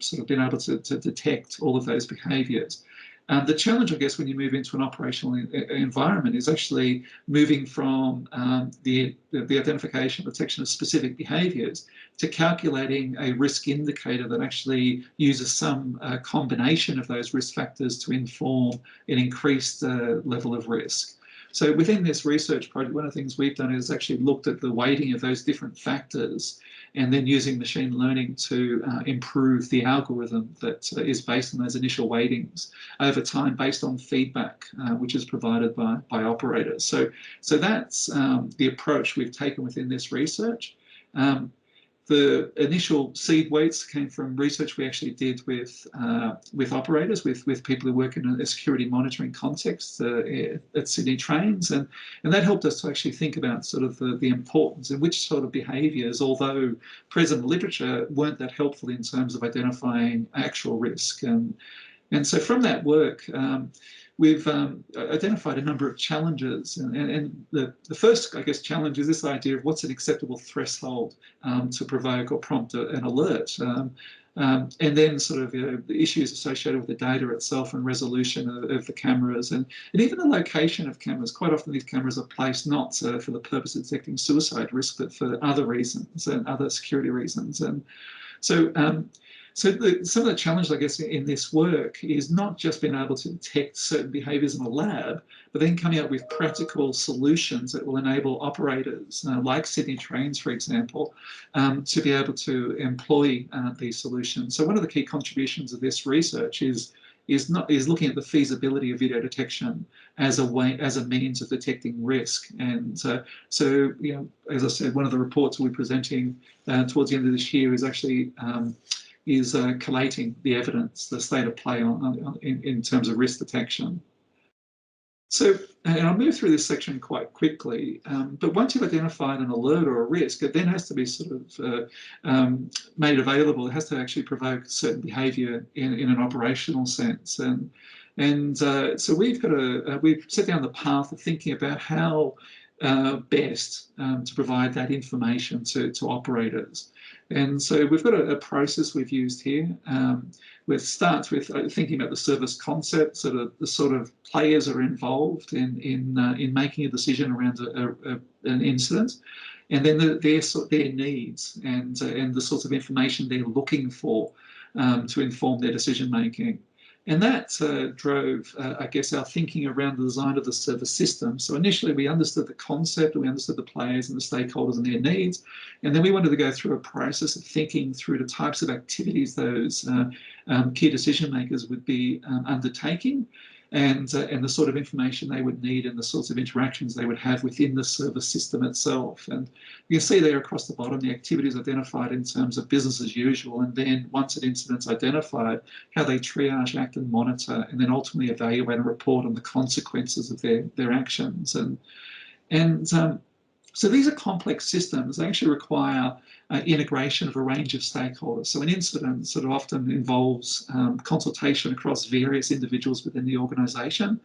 detect all of those behaviours. The challenge, I guess, when you move into an operational environment is actually moving from the identification and detection of specific behaviours to calculating a risk indicator that actually uses some combination of those risk factors to inform an increased level of risk. So within this research project, one of the things we've done is actually looked at the weighting of those different factors and then using machine learning to improve the algorithm that is based on those initial weightings over time based on feedback which is provided by operators. So that's the approach we've taken within this research. The initial seed weights came from research we actually did with operators, with people who work in a security monitoring context at Sydney Trains, and that helped us to actually think about sort of the importance and which sort of behaviours, although present in literature, weren't that helpful in terms of identifying actual risk. And so from that work, we've identified a number of challenges, and the first, I guess, challenge is this idea of what's an acceptable threshold to provoke or prompt an alert, and then sort of the issues associated with the data itself and resolution of the cameras, and even the location of cameras. Quite often these cameras are placed not for the purpose of detecting suicide risk, but for other reasons and other security reasons. And so some of the challenges, I guess, in this work is not just being able to detect certain behaviours in a lab, but then coming up with practical solutions that will enable operators, like Sydney Trains, for example, to be able to employ these solutions. So one of the key contributions of this research is looking at the feasibility of video detection as a means of detecting risk. And so you know, as I said, one of the reports we'll be presenting towards the end of this year is actually collating the evidence, the state of play in terms of risk detection. So, and I'll move through this section quite quickly, but once you've identified an alert or a risk, it then has to be sort of made available. It has to actually provoke certain behaviour in an operational sense. And so we've set down the path of thinking about how best to provide that information to operators. And so we've got a process we've used here. It starts with thinking about the service concept, sort of the sort of players are involved in making a decision around an incident, and then their needs and the sorts of information they're looking for to inform their decision making. And that drove, I guess, our thinking around the design of the service system. So initially we understood the concept, and we understood the players and the stakeholders and their needs. And then we wanted to go through a process of thinking through the types of activities those key decision makers would be undertaking, and the sort of information they would need and the sorts of interactions they would have within the service system itself. And you can see there across the bottom the activities identified in terms of business as usual, and then once an incident's identified, how they triage, act and monitor, and then ultimately evaluate and report on the consequences of their actions. So these are complex systems. They actually require integration of a range of stakeholders. So an incident sort of often involves consultation across various individuals within the organisation,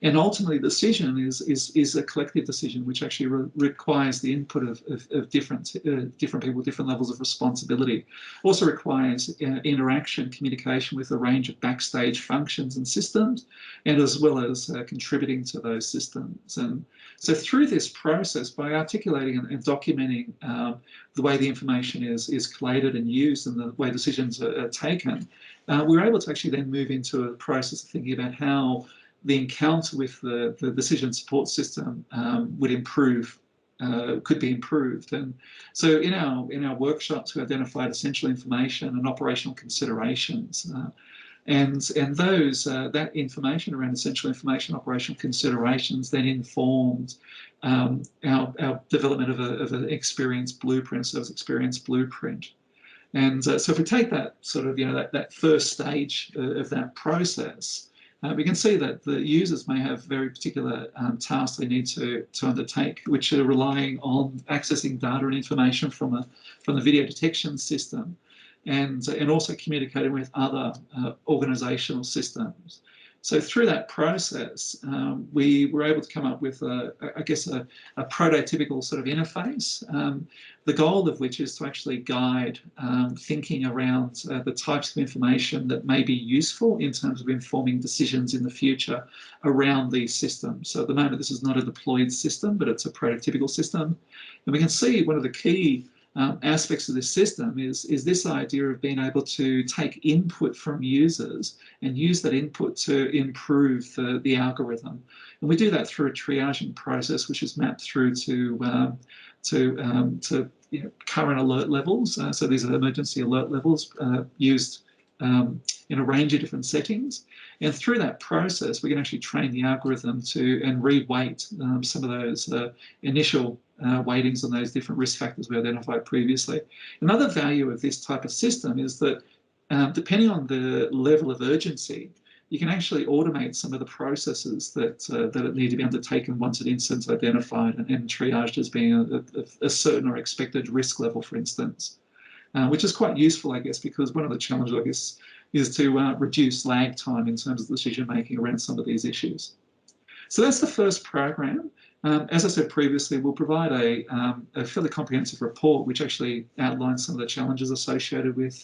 and ultimately the decision is a collective decision which actually requires the input of different people with different levels of responsibility. Also requires interaction, communication with a range of backstage functions and systems, and as well as contributing to those systems. And so through this process, by articulating and documenting the way the information is collated and used and the way decisions are taken, we're able to actually then move into a process of thinking about how the encounter with the decision support system would improve, could be improved. And so in our workshops, we identified essential information and operational considerations. And those that information around essential information, operational considerations, then informed our development of an experience blueprint, service experience blueprint. And so if we take that sort of, that first stage of that process, we can see that the users may have very particular tasks they need to undertake, which are relying on accessing data and information from the video detection system, and also communicating with other organisational systems. So through that process, we were able to come up with, I guess, a prototypical sort of interface, the goal of which is to actually guide thinking around the types of information that may be useful in terms of informing decisions in the future around these systems. So at the moment, this is not a deployed system, but it's a prototypical system. And we can see one of the key aspects of this system is this idea of being able to take input from users and use that input to improve the algorithm. And we do that through a triaging process, which is mapped through to current alert levels. So these are emergency alert levels used in a range of different settings. And through that process, we can actually train the algorithm and re-weight some of those initial weightings on those different risk factors we identified previously. Another value of this type of system is that depending on the level of urgency, you can actually automate some of the processes that need to be undertaken once an incident's identified and triaged as being a certain or expected risk level, for instance, which is quite useful, I guess, because one of the challenges, I guess, is to reduce lag time in terms of decision making around some of these issues. So that's the first program. As I said previously, we'll provide a fairly comprehensive report which actually outlines some of the challenges associated with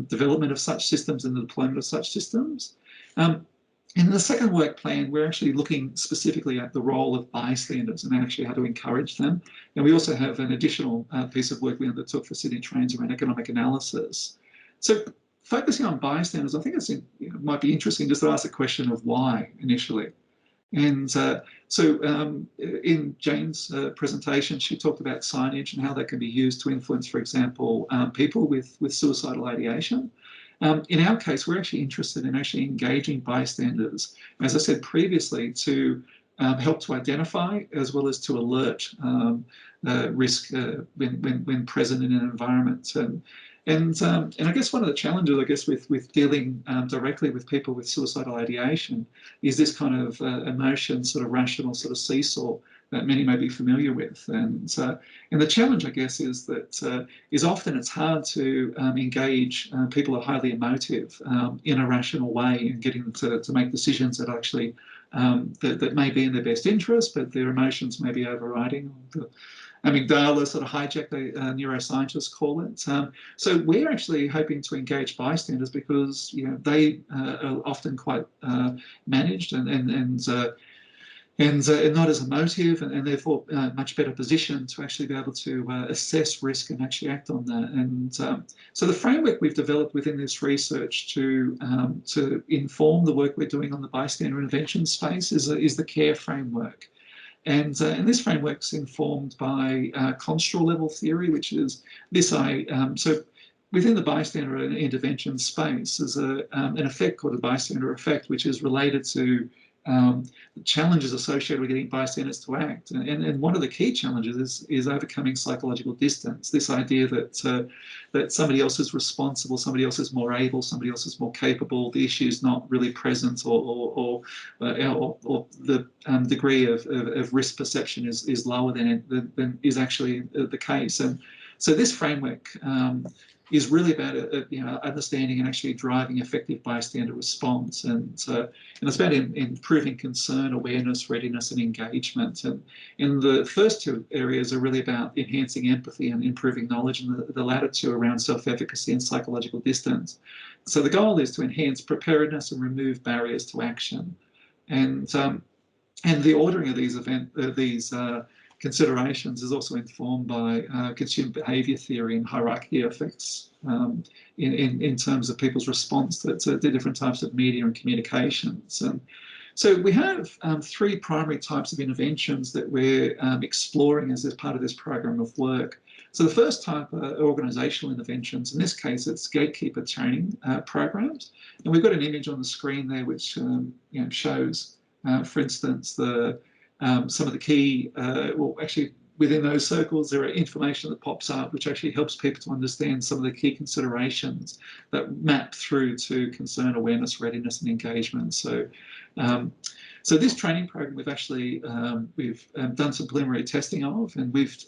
development of such systems and the deployment of such systems. In the second work plan, we're actually looking specifically at the role of bystanders and actually how to encourage them. And we also have an additional piece of work we undertook for Sydney Trains around economic analysis. So focusing on bystanders, I think it might be interesting just to ask the question of why initially. And in Jane's presentation, she talked about signage and how that can be used to influence, for example, people with suicidal ideation. In our case, we're actually interested in actually engaging bystanders, as I said previously, to help to identify as well as to alert risk when present in an environment. And I guess one of the challenges, I guess, with dealing directly with people with suicidal ideation is this kind of emotion, sort of rational sort of seesaw that many may be familiar with. And the challenge, I guess, is that often it's hard to engage people who are highly emotive in a rational way and getting them to make decisions that actually that may be in their best interest, but their emotions may be overriding the amygdala sort of hijack, the neuroscientists call it. So we're actually hoping to engage bystanders because they are often quite managed and not as emotive, and therefore much better positioned to actually be able to assess risk and actually act on that. And so the framework we've developed within this research to inform the work we're doing on the bystander intervention space is the CARE framework. And this framework's informed by construal level theory, which is this so within the bystander intervention space, there's an effect called the bystander effect, which is related to the challenges associated with getting bystanders to act. And one of the key challenges is overcoming psychological distance, this idea that that somebody else is responsible, somebody else is more able, somebody else is more capable, the issue is not really present, or the degree of risk perception is lower than is actually the case. And so this framework is really about understanding and actually driving effective bystander response, and it's about improving concern, awareness, readiness, and engagement. And the first two areas are really about enhancing empathy and improving knowledge, and the latter two around self-efficacy and psychological distance. So the goal is to enhance preparedness and remove barriers to action, and the ordering of these considerations is also informed by consumer behaviour theory and hierarchy effects in terms of people's response to different types of media and communications. So we have three primary types of interventions that we're exploring as part of this program of work. So the first type are organisational interventions. In this case, it's gatekeeper training programs. And we've got an image on the screen there which shows, for instance, some of the key, well, actually, within those circles, there are information that pops up which actually helps people to understand some of the key considerations that map through to concern, awareness, readiness, and engagement. So, so this training program we've actually done some preliminary testing of, and we've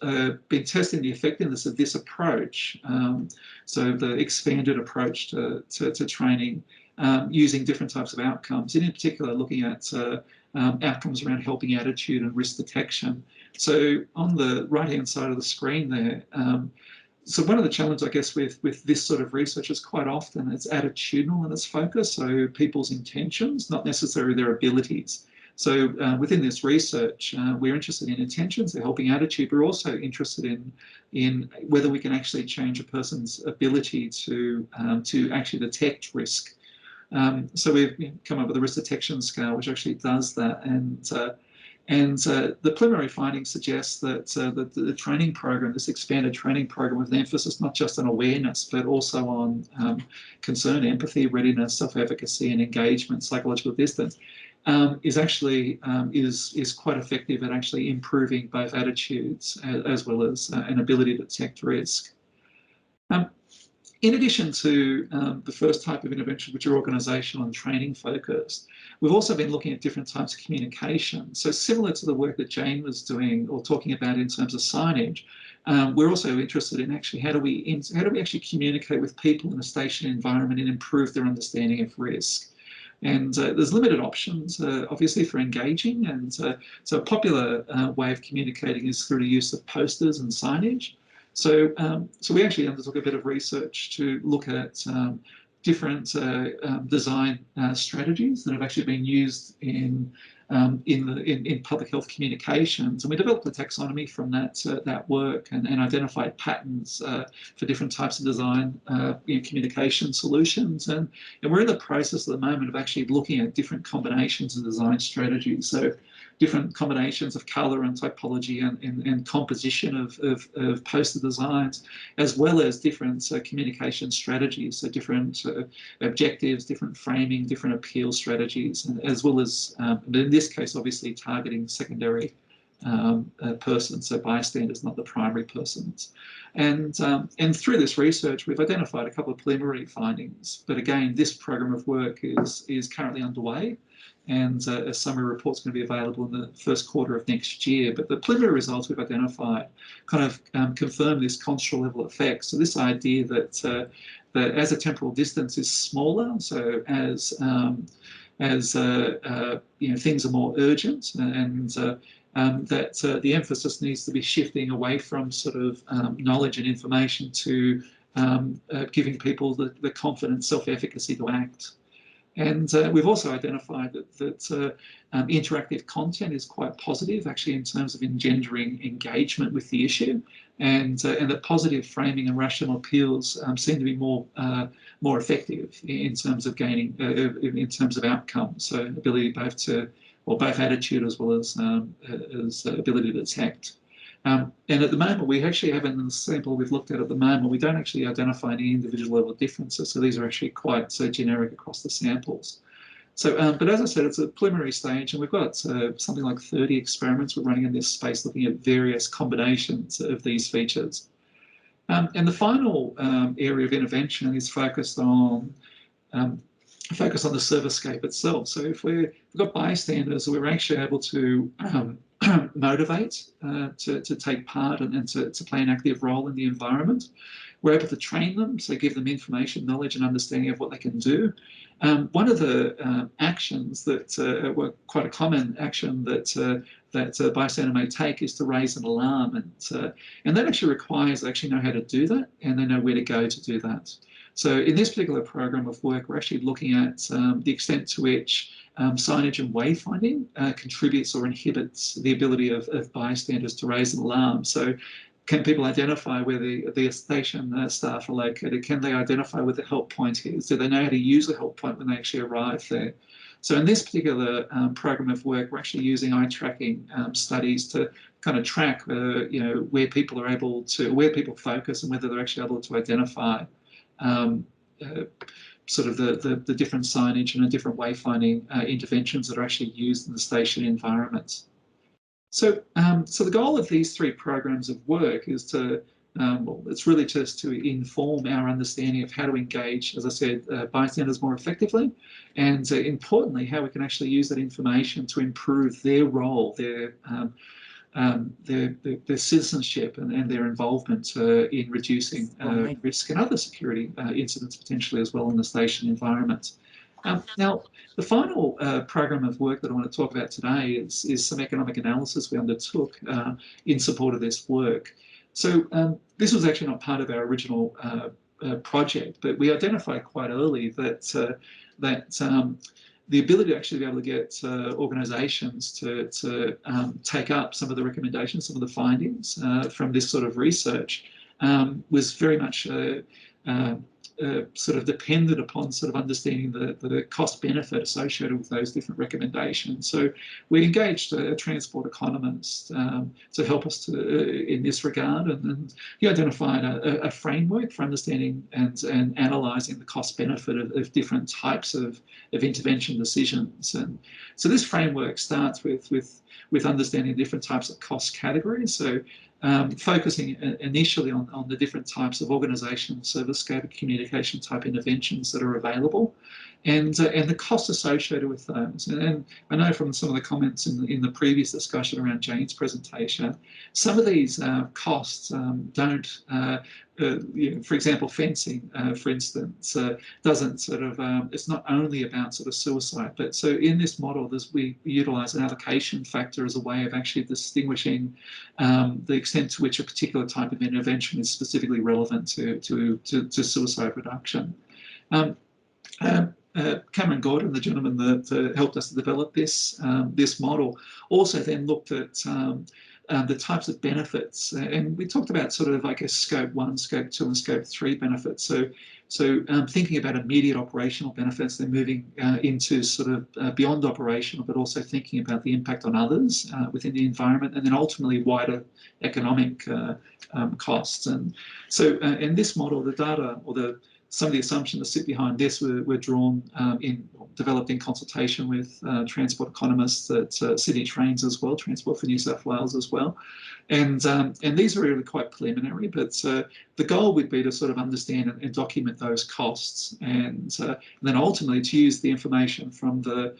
been testing the effectiveness of this approach. So the expanded approach to training using different types of outcomes, and in particular looking at outcomes around helping attitude and risk detection. So on the right-hand side of the screen there, so one of the challenges, I guess, with this sort of research is quite often it's attitudinal in its focus, so people's intentions, not necessarily their abilities. So within this research, we're interested in intentions, they're helping attitude, but we're also interested in whether we can actually change a person's ability to actually detect risk. So we've come up with a risk detection scale which actually does that, and the preliminary findings suggest that the training program, this expanded training program with an emphasis not just on awareness but also on concern, empathy, readiness, self-efficacy and engagement, psychological distance, is actually is quite effective at actually improving both attitudes as well as an ability to detect risk. In addition to the first type of intervention, which are organisational and training focused, we've also been looking at different types of communication. So similar to the work that Jane was doing or talking about in terms of signage, we're also interested in actually how do we actually communicate with people in a stationary environment and improve their understanding of risk. And there's limited options, obviously, for engaging. And so a popular way of communicating is through the use of posters and signage. So, so we actually undertook a bit of research to look at different design strategies that have actually been used in public health communications, and we developed a taxonomy from that work and identified patterns for different types of design communication solutions, and we're in the process at the moment of actually looking at different combinations of design strategies. So different combinations of colour and typology and composition of poster designs, as well as different communication strategies, so different objectives, different framing, different appeal strategies, and as well as, in this case, obviously targeting secondary persons, so bystanders, not the primary persons. And through this research, we've identified a couple of preliminary findings. But again, this program of work is currently underway, and a summary report's going to be available in the first quarter of next year. But the preliminary results we've identified kind of confirm this construal level effect. So this idea that as a temporal distance is smaller, so as things are more urgent, and that the emphasis needs to be shifting away from sort of knowledge and information to giving people the confidence, self-efficacy to act. And we've also identified that interactive content is quite positive, actually, in terms of engendering engagement with the issue, and that positive framing and rational appeals seem to be more effective in terms of gaining, in terms of outcomes. So ability both attitude as well as ability to detect. And at the moment, we actually have in the sample we've looked at the moment, we don't actually identify any individual level differences. So these are actually quite generic across the samples. So, but as I said, it's a preliminary stage, and we've got something like 30 experiments we're running in this space, looking at various combinations of these features. And the final area of intervention is focused on the servicescape itself. So if we've got bystanders, we're actually able to motivate to take part and to play an active role in the environment. We're able to train them, so give them information, knowledge and understanding of what they can do. One of the actions that were quite a common action that a bystander may take is to raise an alarm, and that actually requires they actually know how to do that, and they know where to go to do that. So in this particular program of work, we're actually looking at the extent to which signage and wayfinding contributes or inhibits the ability of bystanders to raise an alarm. So can people identify where the station staff are located? Can they identify where the help point is? Do they know how to use the help point when they actually arrive there? So in this particular program of work, we're actually using eye tracking studies to kind of track, you know, where people are able to, where people focus and whether they're actually able to identify sort of the different signage and the different wayfinding interventions that are actually used in the station environment. So, so the goal of these 3 programs of work is to, well, it's really just to inform our understanding of how to engage, as I said, bystanders more effectively, and importantly, how we can actually use that information to improve their role, their citizenship and their involvement in reducing risk and other security incidents potentially as well in the station environment. Now, the final program of work that I want to talk about today is some economic analysis we undertook in support of this work. So this was actually not part of our original project, but we identified quite early that the ability to actually be able to get organisations to take up some of the recommendations, some of the findings from this sort of research was very much sort of depended upon sort of understanding the cost benefit associated with those different recommendations. So we engaged a transport economist to help us in this regard, and he identified a framework for understanding and analysing the cost benefit of different types of intervention decisions. And so this framework starts with understanding different types of cost categories. So focusing initially on the different types of organisational, service scope, and communication type interventions that are available, and the costs associated with those. And I know from some of the comments in the previous discussion around Jane's presentation, some of these costs don't. You know, for example, fencing, for instance, doesn't sort of, it's not only about sort of suicide, but so in this model, we utilise an allocation factor as a way of actually distinguishing the extent to which a particular type of intervention is specifically relevant to suicide reduction. Cameron Gordon, the gentleman that helped us to develop this model, also then looked at the types of benefits, and we talked about sort of, I guess, scope 1, scope 2, and scope 3 benefits. So thinking about immediate operational benefits, then moving into sort of beyond operational, but also thinking about the impact on others within the environment, and then ultimately wider economic costs. And so in this model, the data or some of the assumptions that sit behind this were drawn developed in consultation with transport economists at Sydney Trains as well, Transport for New South Wales as well. And these are really quite preliminary, but the goal would be to sort of understand and document those costs, and then ultimately to use the information from the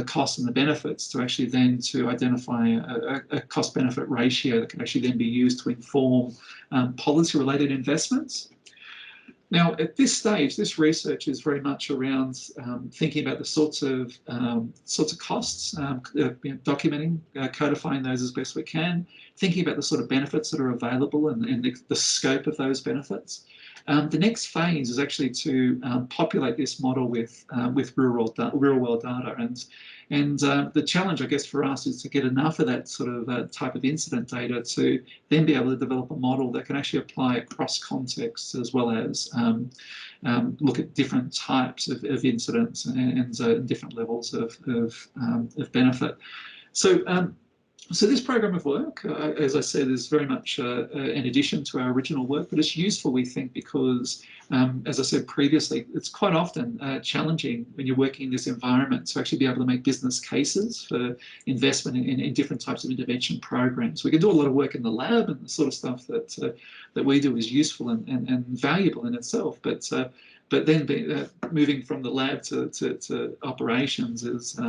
costs and the benefits to actually then to identify a cost-benefit ratio that can actually then be used to inform policy-related investments. Now, at this stage, this research is very much around thinking about the sorts of costs, documenting, codifying those as best we can, thinking about the sort of benefits that are available and the scope of those benefits. The next phase is actually to populate this model with real-world data, and the challenge, I guess, for us is to get enough of that sort of type of incident data to then be able to develop a model that can actually apply across contexts, as well as look at different types of incidents and different levels of benefit. So this program of work, as I said, is very much an addition to our original work, but it's useful, we think, because, as I said previously, it's quite often challenging when you're working in this environment to actually be able to make business cases for investment in different types of intervention programs. We can do a lot of work in the lab, and the sort of stuff that we do is useful and valuable in itself, but then moving from the lab to operations is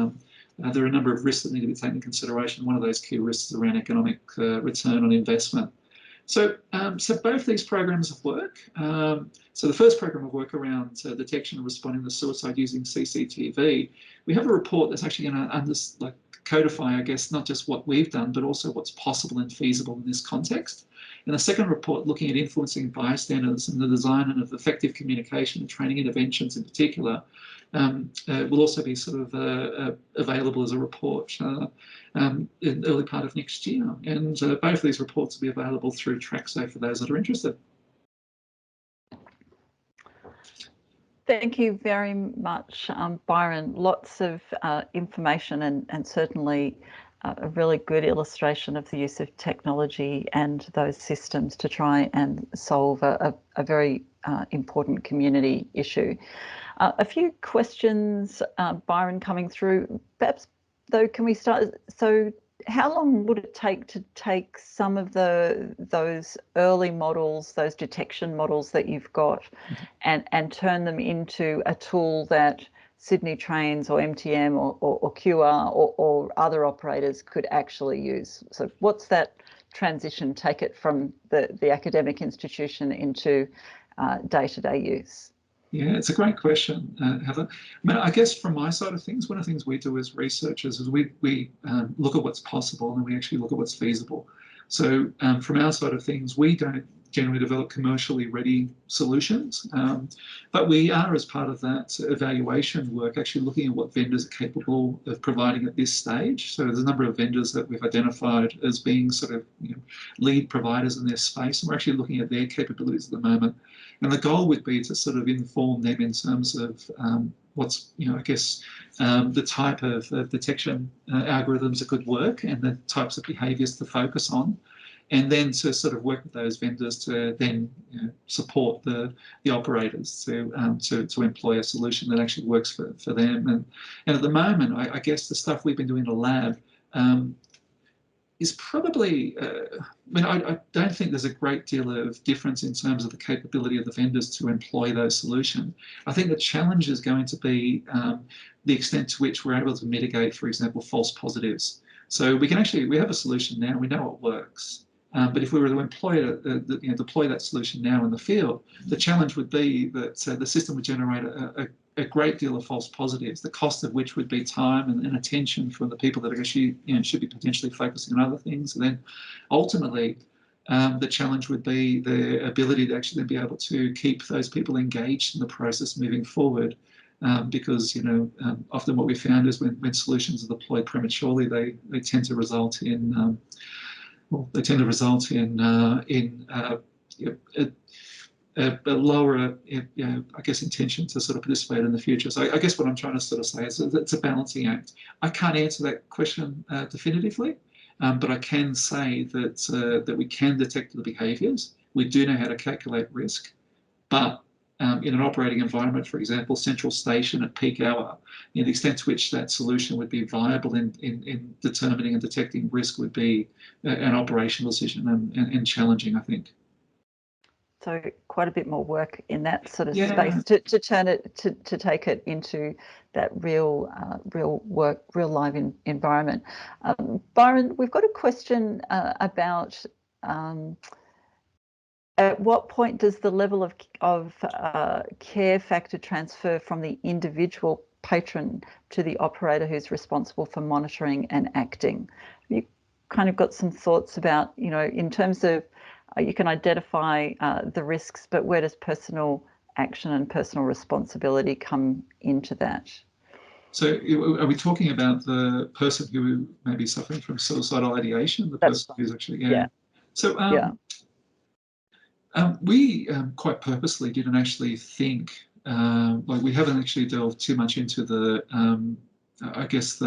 there are a number of risks that need to be taken into consideration. One of those key risks is around economic return on investment. So both these programs of work, so the first program of work around detection and responding to suicide using CCTV, we have a report that's actually going to codify, I guess, not just what we've done, but also what's possible and feasible in this context. And the second report, looking at influencing bystanders and the design and of effective communication and training interventions in particular, will also be sort of available as a report in the early part of next year. And both of these reports will be available through TrackSAFE for those that are interested. Thank you very much, Byron. Lots of information and certainly a really good illustration of the use of technology and those systems to try and solve a very important community issue. A few questions, Byron, coming through. Perhaps, though, can we start? So how long would it take to take some of those early models, those detection models that you've got, and turn them into a tool that Sydney Trains or MTM or QR or other operators could actually use? So what's that transition? Take it from the academic institution into day-to-day use? Yeah, it's a great question, Heather. I mean, I guess from my side of things, one of the things we do as researchers is we look at what's possible and we actually look at what's feasible. So from our side of things, we don't generally develop commercially ready solutions, but we are, as part of that evaluation work, actually looking at what vendors are capable of providing at this stage. So there's a number of vendors that we've identified as being sort of lead providers in their space, and we're actually looking at their capabilities at the moment. And the goal would be to sort of inform them in terms of what's, I guess, the type of detection algorithms that could work and the types of behaviours to focus on, and then to sort of work with those vendors to then support the operators to employ a solution that actually works for them. And at the moment, I guess the stuff we've been doing in the lab is probably, I don't think there's a great deal of difference in terms of the capability of the vendors to employ those solutions. I think the challenge is going to be the extent to which we're able to mitigate, for example, false positives. So we have a solution now, we know it works. But if we were to deploy that solution now in the field, the challenge would be that the system would generate a great deal of false positives, the cost of which would be time and attention from the people that actually should be potentially focusing on other things. And then ultimately, the challenge would be the ability to actually be able to keep those people engaged in the process moving forward. Because often what we found is when solutions are deployed prematurely, they tend to result in a lower, I guess, intention to sort of participate in the future. So I guess what I'm trying to sort of say is it's a balancing act. I can't answer that question definitively, but I can say that we can detect the behaviours. We do know how to calculate risk, but in an operating environment, for example, central station at peak hour, the extent to which that solution would be viable in determining and detecting risk would be an operational decision and challenging, I think. So quite a bit more work in that sort of space to turn it, to take it into that real work, real live environment. Byron, we've got a question about at what point does the level of care factor transfer from the individual patron to the operator who's responsible for monitoring and acting? Have you kind of got some thoughts about, in terms of you can identify the risks, but where does personal action and personal responsibility come into that? So are we talking about the person who may be suffering from suicidal ideation, the person who's actually, So we quite purposely didn't actually think, we haven't actually delved too much into the, I guess,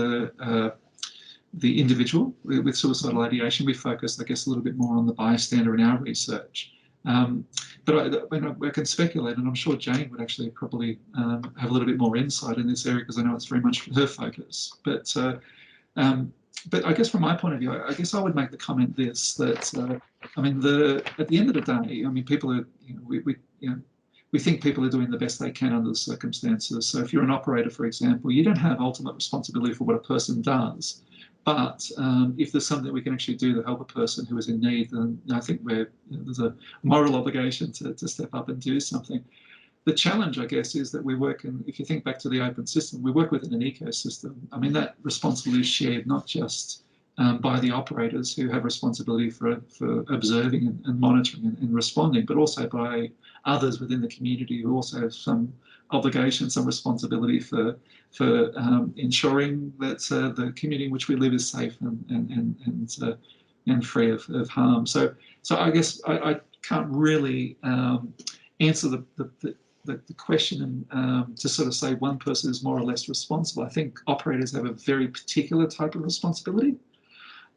the individual with suicidal ideation. We focused, I guess, a little bit more on the bystander in our research. But I can speculate, and I'm sure Jane would actually probably have a little bit more insight in this area because I know it's very much her focus. But I guess from my point of view, I guess I would make the comment that at the end of the day, people are, we think people are doing the best they can under the circumstances. So if you're an operator, for example, you don't have ultimate responsibility for what a person does. But if there's something we can actually do to help a person who is in need, then I think there's a moral obligation to step up and do something. The challenge, I guess, is that we work in, if you think back to the open system, we work within an ecosystem. That responsibility is shared not just by the operators who have responsibility for observing and monitoring and responding, but also by others within the community who also have some obligation, some responsibility for ensuring that the community in which we live is safe and free of harm. So I guess I can't really answer the question to sort of say one person is more or less responsible. I think operators have a very particular type of responsibility,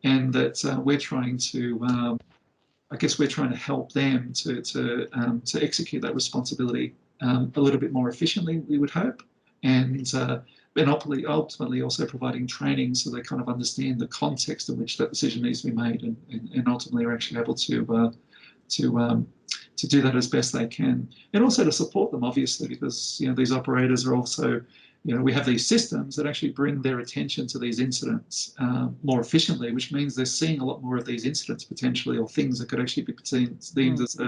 and that we're trying to, I guess we're trying to help them to execute that responsibility a little bit more efficiently, we would hope, and ultimately also providing training so they kind of understand the context in which that decision needs to be made, and ultimately are actually able to do that as best they can, and also to support them, obviously, because these operators are also, we have these systems that actually bring their attention to these incidents more efficiently, which means they're seeing a lot more of these incidents potentially, or things that could actually be deemed as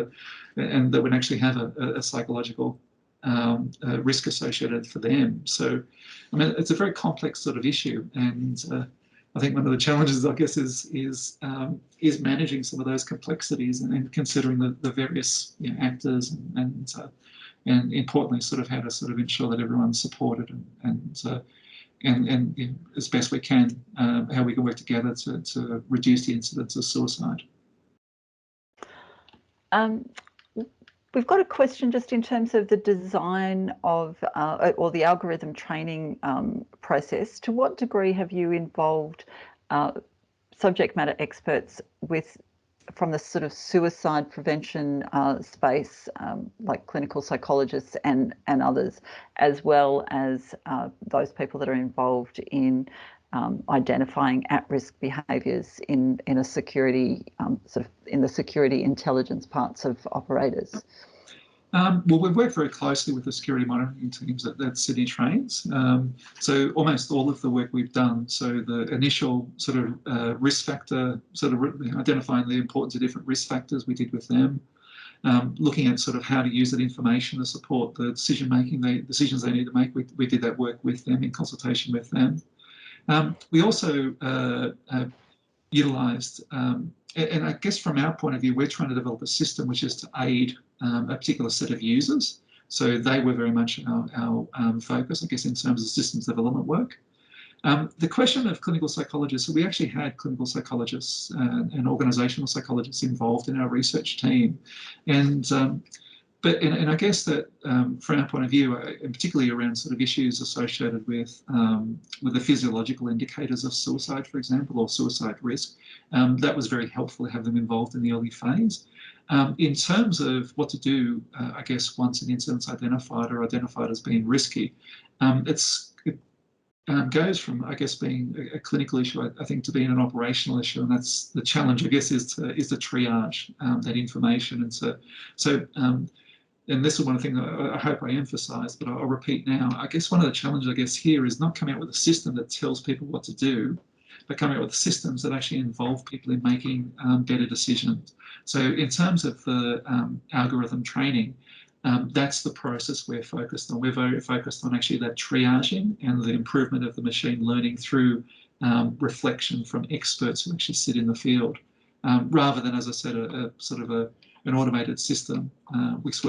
and that would actually have a psychological risk associated for them. So, I mean, it's a very complex sort of issue, and I think one of the challenges, I guess, is managing some of those complexities and considering the various actors and importantly, sort of how to sort of ensure that everyone's supported and as best we can, how we can work together to reduce the incidence of suicide. We've got a question just in terms of the design of or the algorithm training process. To what degree have you involved subject matter experts from the sort of suicide prevention space, like clinical psychologists and others, as well as those people that are involved in identifying at-risk behaviours in a security in the security intelligence parts of operators? Well, we've worked very closely with the security monitoring teams at Sydney Trains. So almost all of the work we've done, so the initial sort of risk factor, sort of identifying the importance of different risk factors, we did with them. Looking at sort of how to use that information to support the decision-making, the decisions they need to make, we did that work with them in consultation with them. We also utilised, and I guess from our point of view, we're trying to develop a system which is to aid a particular set of users. So they were very much our focus, I guess, in terms of systems development work. The question of clinical psychologists, so we actually had clinical psychologists and organisational psychologists involved in our research team. And I guess that from our point of view, and particularly around sort of issues associated with the physiological indicators of suicide, for example, or suicide risk, that was very helpful to have them involved in the early phase. In terms of what to do, I guess once an incident's identified or identified as being risky, it goes from, I guess, being a clinical issue, I think, to being an operational issue, and that's the challenge, I guess, is to triage that information. And and this is one of the things I hope I emphasised, but I'll repeat now. I guess one of the challenges, I guess, here is not coming out with a system that tells people what to do, but coming out with systems that actually involve people in making better decisions. So in terms of the algorithm training, that's the process we're focused on. We're very focused on actually that triaging and the improvement of the machine learning through reflection from experts who actually sit in the field, rather than, as I said, an automated system which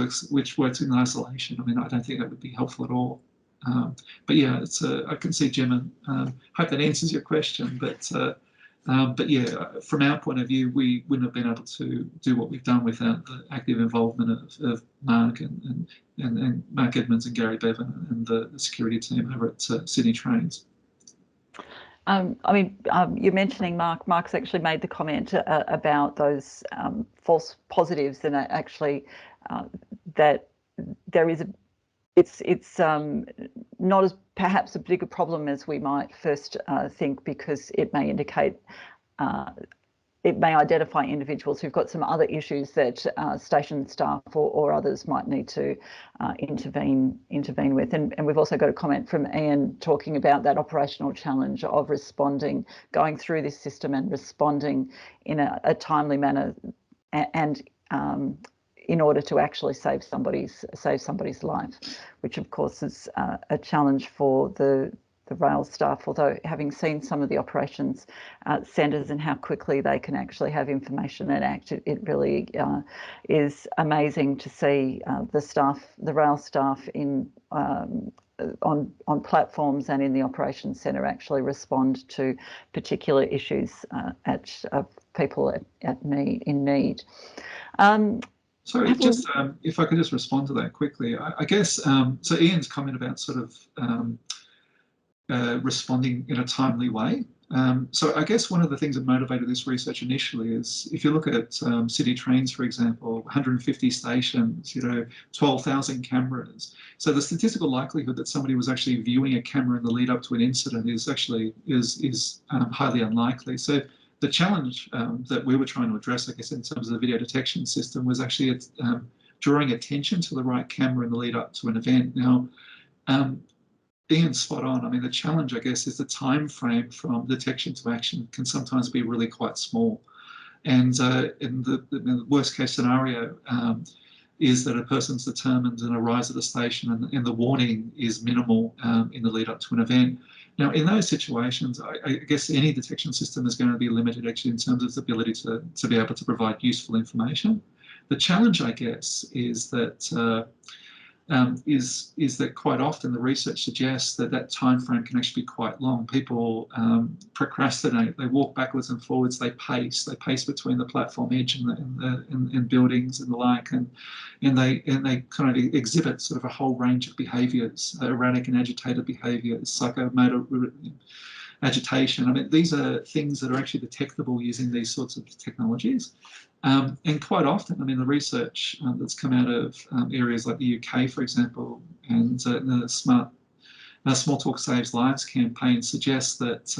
works in isolation. I mean, I don't think that would be helpful at all. But yeah, I can see, Jim, and hope that answers your question. But yeah, from our point of view, we wouldn't have been able to do what we've done without the active involvement of Mark and Mark Edmonds and Gary Bevan and the security team over at Sydney Trains. I mean, you're mentioning Mark. Mark's actually made the comment about those false positives, and actually that there is it's not as perhaps a bigger problem as we might first think, because it may indicate it may identify individuals who've got some other issues that station staff or others might need to intervene with. And we've also got a comment from Ian talking about that operational challenge of going through this system and responding in a timely manner, and in order to actually save somebody's life, which of course is a challenge for the rail staff, although having seen some of the operations centres and how quickly they can actually have information and act, it really is amazing to see the rail staff on platforms and in the operations centre actually respond to particular issues at people in need. Sorry, just if I could just respond to that quickly. I guess, so Ian's comment about sort of responding in a timely way. So I guess one of the things that motivated this research initially is, if you look at city trains, for example, 150 stations, 12,000 cameras. So the statistical likelihood that somebody was actually viewing a camera in the lead up to an incident is actually highly unlikely. So the challenge that we were trying to address, I guess, in terms of the video detection system was actually drawing attention to the right camera in the lead up to an event. Now, Ian's spot on. I mean, the challenge, I guess, is the time frame from detection to action can sometimes be really quite small. And in the worst case scenario is that a person's determined and arrives at the station and the warning is minimal in the lead up to an event. Now, in those situations, I guess any detection system is going to be limited actually in terms of its ability to be able to provide useful information. The challenge, I guess, is that quite often the research suggests that time frame can actually be quite long. People procrastinate, they walk backwards and forwards, they pace between the platform edge and buildings and the like, and they kind of exhibit sort of a whole range of behaviours, erratic and agitated behaviours, psychomotor agitation. I mean, these are things that are actually detectable using these sorts of technologies. And quite often, I mean, the research that's come out of areas like the UK, for example, and the Small Talk Saves Lives campaign suggests that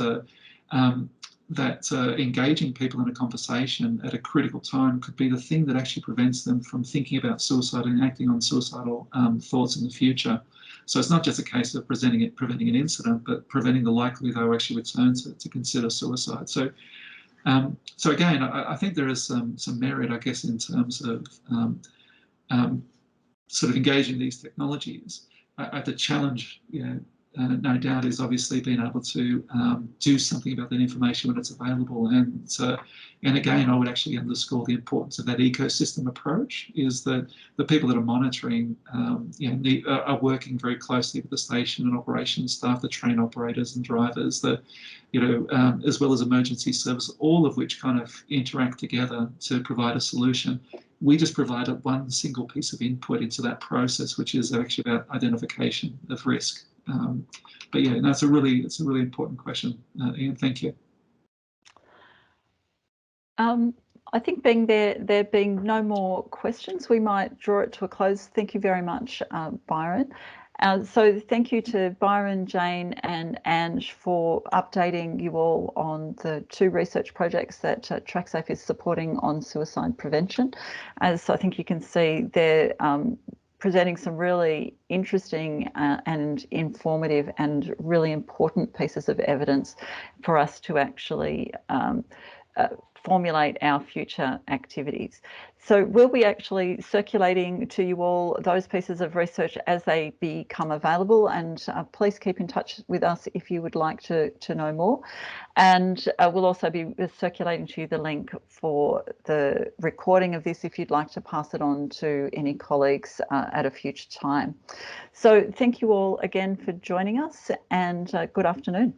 engaging people in a conversation at a critical time could be the thing that actually prevents them from thinking about suicide and acting on suicidal thoughts in the future. So it's not just a case of preventing an incident, but preventing the likelihood they'll actually return to consider suicide. So again, I think there is some merit, I guess, in terms of sort of engaging these technologies. The challenge, no doubt, is obviously being able to do something about that information when it's available. And again, I would actually underscore the importance of that ecosystem approach, is that the people that are monitoring are working very closely with the station and operations staff, the train operators and drivers, as well as emergency service, all of which kind of interact together to provide a solution. We just provided one single piece of input into that process, which is actually about identification of risk. But yeah, no, it's a really important question, Ian. Thank you. I think there being no more questions, we might draw it to a close. Thank you very much, Byron. So thank you to Byron, Jane and Ange for updating you all on the 2 research projects that TrackSAFE is supporting on suicide prevention. As I think you can see, they're presenting some really interesting and informative and really important pieces of evidence for us to actually formulate our future activities. So we'll be actually circulating to you all those pieces of research as they become available, and please keep in touch with us if you would like to know more. And we'll also be circulating to you the link for the recording of this if you'd like to pass it on to any colleagues at a future time. So thank you all again for joining us, and good afternoon.